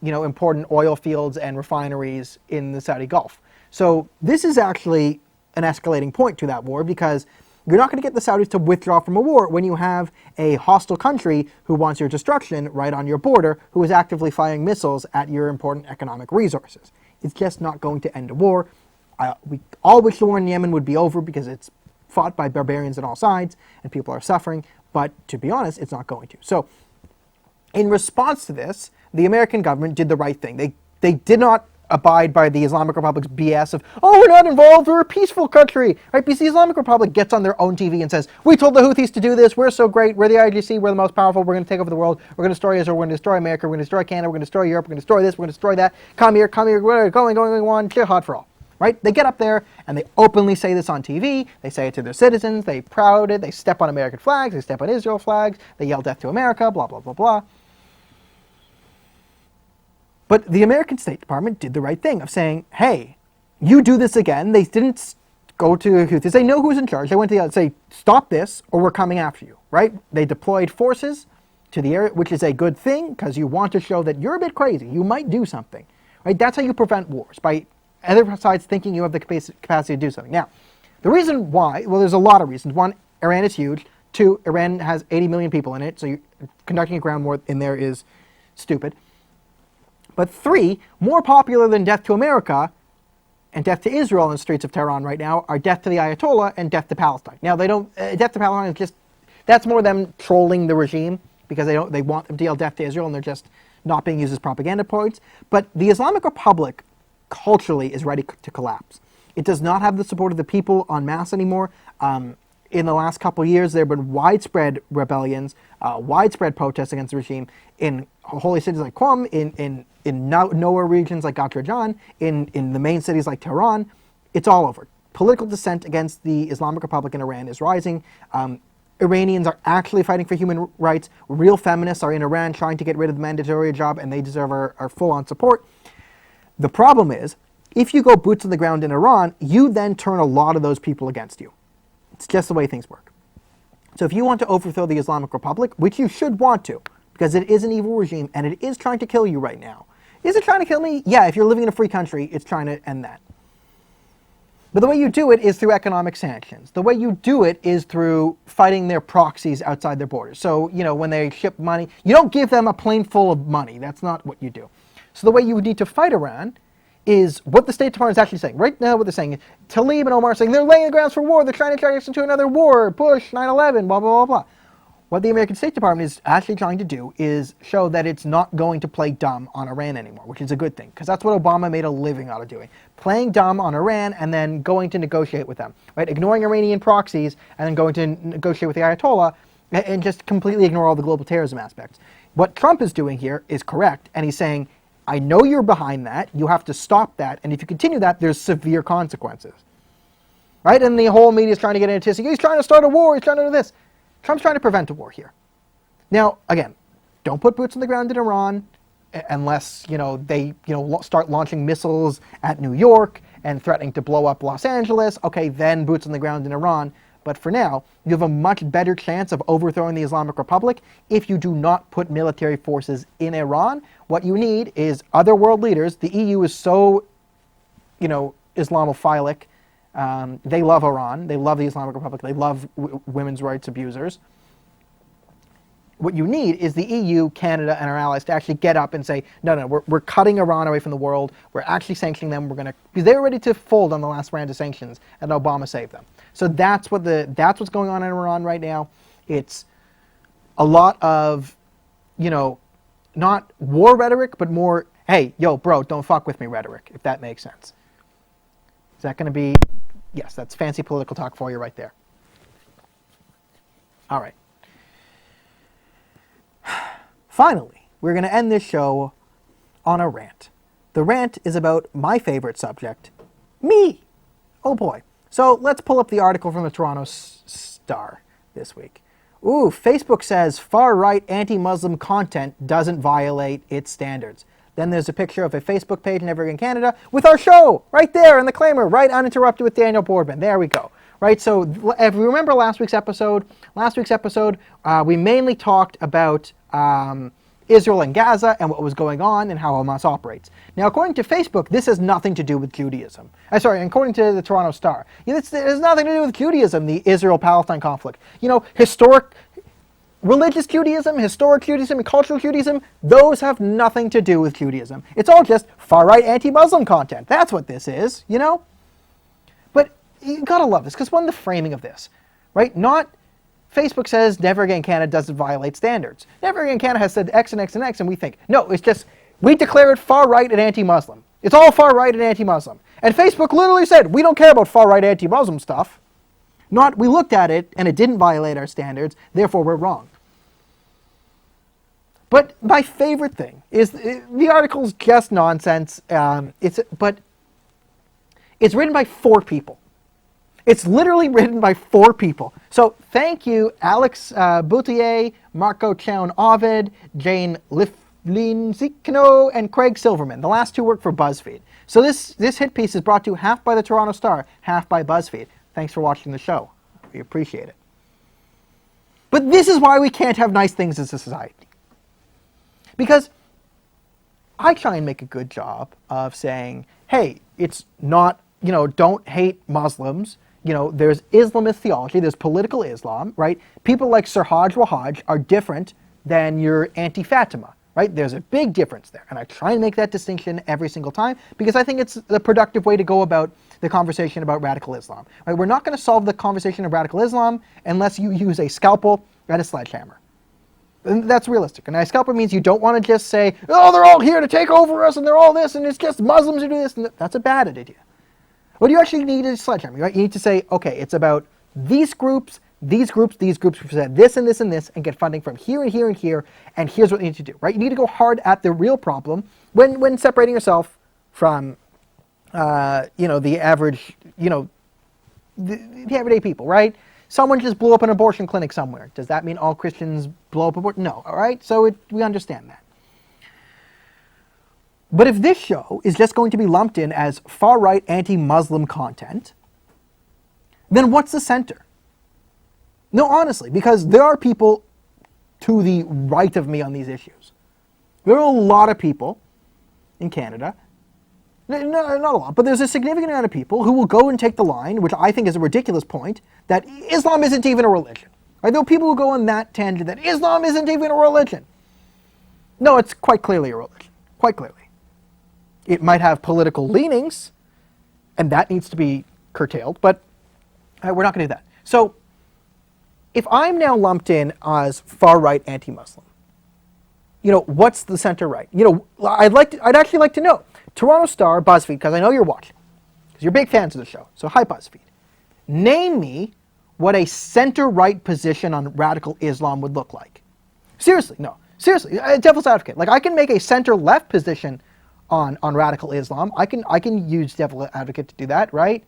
A: important oil fields and refineries in the Saudi Gulf. So this is actually an escalating point to that war, because you're not going to get the Saudis to withdraw from a war when you have a hostile country who wants your destruction right on your border, who is actively firing missiles at your important economic resources. It's just not going to end a war. We all wish the war in Yemen would be over, because it's fought by barbarians on all sides and people are suffering, but to be honest, it's not going to. So in response to this, the American government did the right thing. They did not abide by the Islamic Republic's BS of, oh, we're not involved, we're a peaceful country, right? Because the Islamic Republic gets on their own TV and says, we told the Houthis to do this, we're so great, we're the IGC, we're the most powerful, we're going to take over the world, we're going to destroy Israel, we're going to destroy America, we're going to destroy Canada, we're going to destroy Europe, we're going to destroy this, we're going to destroy that, come here, we're going on, jihad for all, right? They get up there and they openly say this on TV, they say it to their citizens, they proud it, they step on American flags, they step on Israel flags, they yell death to America, blah, blah, blah, blah. But the American State Department did the right thing of saying, hey, you do this again. They didn't go to Houthis. They know who's in charge. They went to the other, say, stop this or we're coming after you, right? They deployed forces to the area, which is a good thing, because you want to show that you're a bit crazy. You might do something, right? That's how you prevent wars, by other sides thinking you have the capacity to do something. Now, the reason why, well, there's a lot of reasons. One, Iran is huge. Two, Iran has 80 million people in it, so conducting a ground war in there is stupid. But three, more popular than death to America and death to Israel in the streets of Tehran right now are death to the Ayatollah and death to Palestine. Now, they don't, death to Palestine is just, that's more them trolling the regime, because they want them to yell death to Israel and they're just not being used as propaganda points. But the Islamic Republic culturally is ready to collapse. It does not have the support of the people en masse anymore. In the last couple of years, there have been widespread rebellions, widespread protests against the regime in holy cities like Qom, in nowhere regions like Azerbaijan, in the main cities like Tehran. It's all over. Political dissent against the Islamic Republic in Iran is rising. Iranians are actually fighting for human rights. Real feminists are in Iran trying to get rid of the mandatory hijab, and they deserve our full-on support. The problem is, if you go boots on the ground in Iran, you then turn a lot of those people against you. It's just the way things work. So if you want to overthrow the Islamic Republic, which you should want to, because it is an evil regime and it is trying to kill you right now. Is it trying to kill me? Yeah, if you're living in a free country, it's trying to end that. But the way you do it is through economic sanctions. The way you do it is through fighting their proxies outside their borders. So, when they ship money, you don't give them a plane full of money. That's not what you do. So the way you would need to fight Iran is what the State Department is actually saying. Right now what they're saying, Talib and Omar are saying they're laying the grounds for war, they're trying to carry us into another war, Bush, 9/11, blah, blah, blah, blah. What the American State Department is actually trying to do is show that it's not going to play dumb on Iran anymore, which is a good thing, because that's what Obama made a living out of doing. Playing dumb on Iran and then going to negotiate with them, right? Ignoring Iranian proxies and then going to negotiate with the Ayatollah and just completely ignore all the global terrorism aspects. What Trump is doing here is correct, and he's saying, I know you're behind that, you have to stop that, and if you continue that, there's severe consequences. Right? And the whole media is trying to get into this. He's trying to start a war, he's trying to do this. Trump's trying to prevent a war here. Now, again, don't put boots on the ground in Iran unless, they, start launching missiles at New York and threatening to blow up Los Angeles. Okay, then boots on the ground in Iran. But for now, you have a much better chance of overthrowing the Islamic Republic if you do not put military forces in Iran. What you need is other world leaders. The EU is so, Islamophilic. They love Iran. They love the Islamic Republic. They love women's rights abusers. What you need is the EU, Canada, and our allies to actually get up and say, no, we're cutting Iran away from the world. We're actually sanctioning them. Because they were ready to fold on the last round of sanctions, and Obama saved them. So that's what's going on in Iran right now. It's a lot of, not war rhetoric, but more, hey, yo, bro, don't fuck with me rhetoric, if that makes sense. Is that going to be... Yes, that's fancy political talk for you right there. All right. Finally, we're going to end this show on a rant. The rant is about my favorite subject, me. Oh boy. So let's pull up the article from the Toronto Star this week. Ooh, Facebook says far-right anti-Muslim content doesn't violate its standards. Then there's a picture of a Facebook page in Evergreen, Canada, with our show right there in the claimer, right, Uninterrupted with Daniel Boardman. There we go. Right, so if you remember last week's episode, we mainly talked about Israel and Gaza and what was going on and how Hamas operates. Now, according to Facebook, this has nothing to do with Judaism. According to the Toronto Star, it has nothing to do with Judaism, the Israel-Palestine conflict. You know, religious Judaism, historic Judaism, and cultural Judaism, those have nothing to do with Judaism. It's all just far-right anti-Muslim content. That's what this is, you know? But you gotta love this, because the framing of this, right? Not Facebook says Never Again Canada doesn't violate standards. Never Again Canada has said X and X and X, and we think, no, it's just, we declare it far-right and anti-Muslim. It's all far-right and anti-Muslim. And Facebook literally said, we don't care about far-right anti-Muslim stuff. Not, we looked at it, and it didn't violate our standards, therefore we're wrong. But my favorite thing is, the article's just nonsense, but it's written by 4 people. It's literally written by 4 people. So thank you, Alex Boutier, Marco Chown Ovid, Jane Liflin-Zikno, and Craig Silverman. The last 2 work for BuzzFeed. So this hit piece is brought to you half by the Toronto Star, half by BuzzFeed. Thanks for watching the show. We appreciate it. But this is why we can't have nice things as a society. Because I try and make a good job of saying, hey, it's not, don't hate Muslims. There's Islamist theology, there's political Islam, right? People like Sirhaj Wahhaj are different than your anti-Fatima, right? There's a big difference there. And I try and make that distinction every single time because I think it's the productive way to go about the conversation about radical Islam. Right? We're not going to solve the conversation of radical Islam unless you use a scalpel and a sledgehammer. And that's realistic. And a scalpel means you don't want to just say, oh, they're all here to take over us and they're all this and it's just Muslims who do this. And that's a bad idea. What you actually need is a sledgehammer. Right? You need to say, okay, it's about these groups who said this and this and this and get funding from here and here and here, and here's what you need to do. Right? You need to go hard at the real problem when separating yourself from the average, the everyday people, right? Someone just blew up an abortion clinic somewhere. Does that mean all Christians blow up abortion? No, all right? So we understand that. But if this show is just going to be lumped in as far-right anti-Muslim content, then what's the center? No, honestly, because there are people to the right of me on these issues. There are a lot of people in Canada, no, not a lot, but there's a significant amount of people who will go and take the line, which I think is a ridiculous point, that Islam isn't even a religion. Right? There are people who go on that tangent that Islam isn't even a religion. No, it's quite clearly a religion. Quite clearly. It might have political leanings, and that needs to be curtailed, but we're not going to do that. So, if I'm now lumped in as far-right anti-Muslim, what's the center-right? I'd actually like to know. Toronto Star, BuzzFeed, because I know you're watching, because you're big fans of the show, so hi BuzzFeed. Name me what a center-right position on radical Islam would look like. Seriously, no. Seriously, devil's advocate. Like, I can make a center-left position on radical Islam. I can use devil's advocate to do that, right?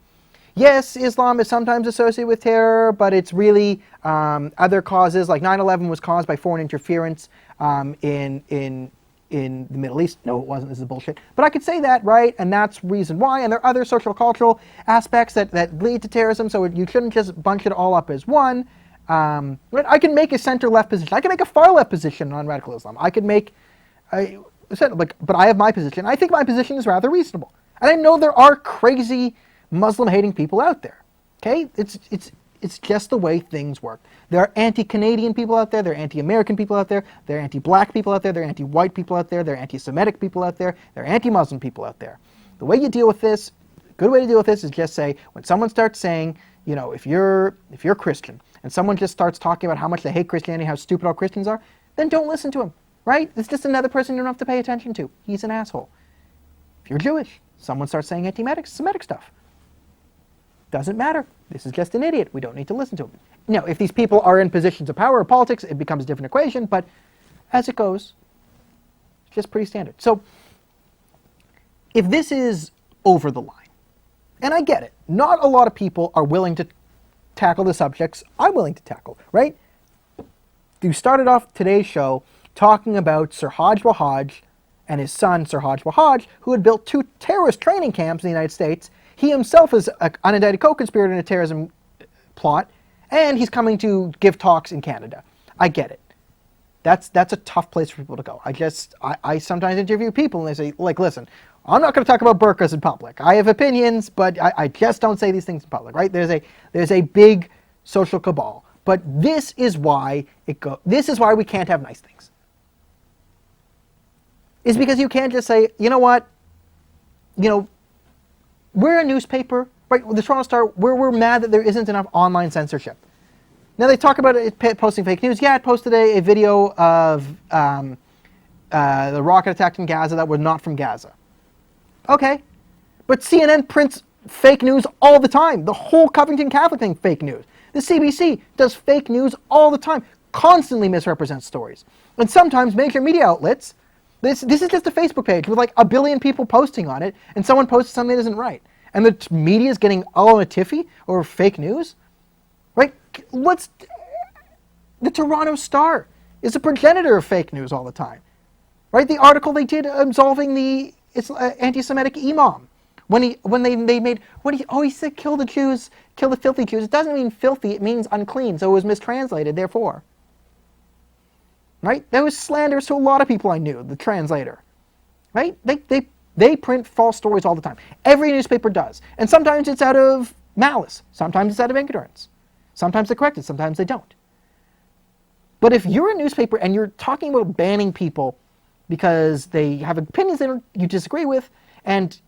A: Yes, Islam is sometimes associated with terror, but it's really other causes, like 9/11 was caused by foreign interference in the Middle East. No, it wasn't. This is bullshit. But I could say that, right? And that's reason why. And there are other social cultural aspects that lead to terrorism, so you shouldn't just bunch it all up as one. But I can make a center-left position. I can make a far-left position on radical Islam. I could make, but I have my position. I think my position is rather reasonable. And I know there are crazy Muslim-hating people out there. Okay? It's just the way things work. There are anti-Canadian people out there, there are anti-American people out there, there are anti-black people out there, there are anti-white people out there, there are anti-Semitic people out there, there are anti-Muslim people out there. The way you deal with this, a good way to deal with this is just say, when someone starts saying, if you're Christian, and someone just starts talking about how much they hate Christianity, how stupid all Christians are, then don't listen to him, right? It's just another person you don't have to pay attention to. He's an asshole. If you're Jewish, someone starts saying anti-Semitic stuff. Doesn't matter. This is just an idiot. We don't need to listen to him. Now, if these people are in positions of power or politics, it becomes a different equation, but as it goes, it's just pretty standard. So, if this is over the line, and I get it, not a lot of people are willing to tackle the subjects I'm willing to tackle, right? You started off today's show talking about Sirhaj Wahhaj and his son, Sirhaj Wahhaj, who had built 2 terrorist training camps in the United States. He himself is an unindicted co-conspirator in a terrorism plot, and he's coming to give talks in Canada. I get it. That's a tough place for people to go. I sometimes interview people and they say, like, listen, I'm not going to talk about burqas in public. I have opinions, but I just don't say these things in public, right? There's a big social cabal. But this is why we can't have nice things. Is because you can't just say, you know what, we're a newspaper, right? The Toronto Star, we're mad that there isn't enough online censorship. Now they talk about it posting fake news. Yeah, it posted a video of the rocket attack in Gaza that was not from Gaza. Okay, but CNN prints fake news all the time. The whole Covington Catholic thing, fake news. The CBC does fake news all the time, constantly misrepresents stories. And sometimes major media outlets, this is just a Facebook page with like 1 billion people posting on it, and someone posts something that isn't right. And the media is getting all on a tiffy over fake news? Right? The Toronto Star is a progenitor of fake news all the time. Right? The article they did absolving the anti-Semitic imam. He said kill the Jews, kill the filthy Jews. It doesn't mean filthy, it means unclean, so it was mistranslated, therefore. Right? That was slanderous to a lot of people I knew, the translator. Right? They print false stories all the time. Every newspaper does. And sometimes it's out of malice. Sometimes it's out of ignorance. Sometimes they correct it, sometimes they don't. But if you're a newspaper and you're talking about banning people because they have opinions that you disagree with, and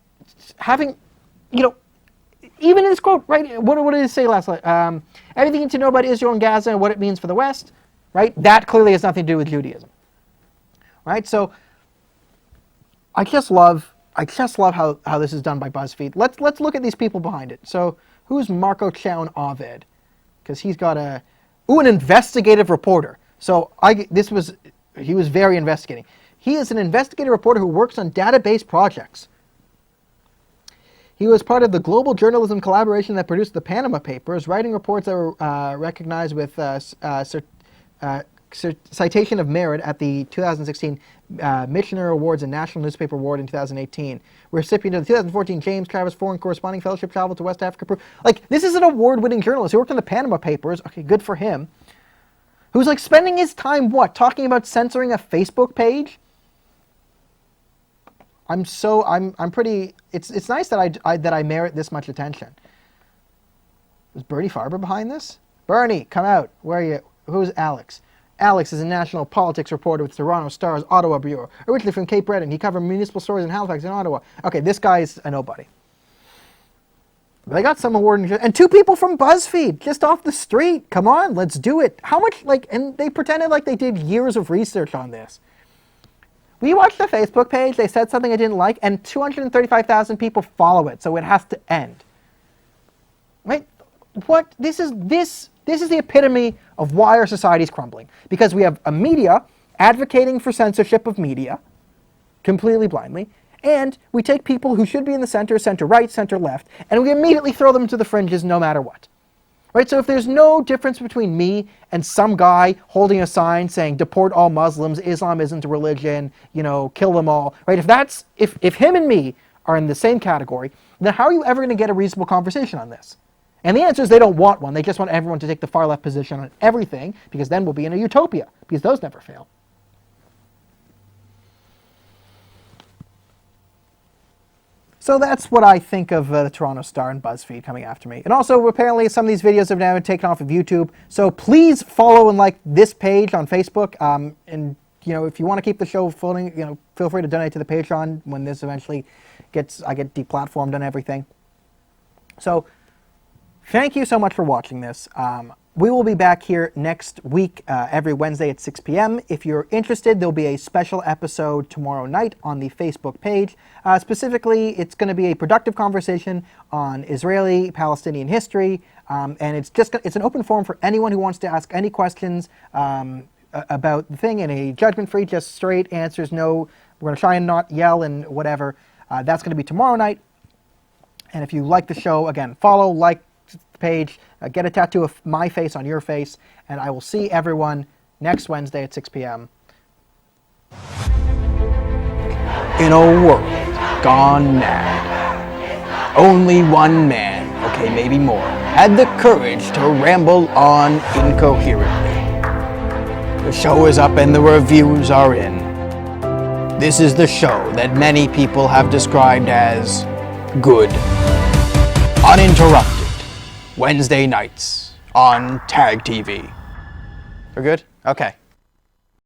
A: having, even in this quote, right, what did it say last night? Everything to know about Israel and Gaza and what it means for the West, right, that clearly has nothing to do with Judaism. Right, so I just love how this is done by BuzzFeed. Let's look at these people behind it. So who's Marco Chown Ovid? Because he's got an investigative reporter. So he was very investigating. He is an investigative reporter who works on database projects. He was part of the global journalism collaboration that produced the Panama Papers, writing reports that were recognized with citation of merit at the 2016 Michener Awards and National Newspaper Award in 2018. Recipient of the 2014 James Travis Foreign Corresponding Fellowship Travel to West Africa. Like, this is an award-winning journalist who worked on the Panama Papers. Okay, good for him. Who's like spending his time, talking about censoring a Facebook page? I'm pretty. It's nice that I merit this much attention. Is Bernie Farber behind this? Bernie, come out. Where are you? Who's Alex? Alex is a national politics reporter with Toronto Star's Ottawa Bureau. Originally from Cape Breton, he covered municipal stories in Halifax and Ottawa. Okay, this guy's a nobody. But I got some award, and 2 people from BuzzFeed, just off the street. Come on, let's do it. How much, and they pretended like they did years of research on this. We watched the Facebook page, they said something I didn't like, and 235,000 people follow it, so it has to end. Right? What? This is the epitome of why our society is crumbling. Because we have a media advocating for censorship of media, completely blindly, and we take people who should be in the center, center right, center left, and we immediately throw them to the fringes no matter what. Right? So if there's no difference between me and some guy holding a sign saying deport all Muslims, Islam isn't a religion, kill them all, right? If him and me are in the same category, then how are you ever going to get a reasonable conversation on this? And the answer is they don't want one. They just want everyone to take the far left position on everything, because then we'll be in a utopia, because those never fail. So that's what I think of the Toronto Star and BuzzFeed coming after me. And also, apparently, some of these videos have now been taken off of YouTube. So please follow and like this page on Facebook. And if you want to keep the show floating, feel free to donate to the Patreon when this eventually I get deplatformed and everything. So thank you so much for watching this. We will be back here next week, every Wednesday at 6 p.m. If you're interested, there'll be a special episode tomorrow night on the Facebook page. Specifically, it's going to be a productive conversation on Israeli-Palestinian history, and it's an open forum for anyone who wants to ask any questions about the thing, and a judgment-free, just straight answers. No, we're going to try and not yell and whatever. That's going to be tomorrow night. And if you like the show, again, follow, like the page, get a tattoo of my face on your face, and I will see everyone next Wednesday at 6 p.m.
B: In a world gone mad, only one man, okay, maybe more, had the courage to ramble on incoherently. The show is up and the reviews are in. This is the show that many people have described as good. Uninterrupted. Wednesday nights on Tag TV. We're good? Okay.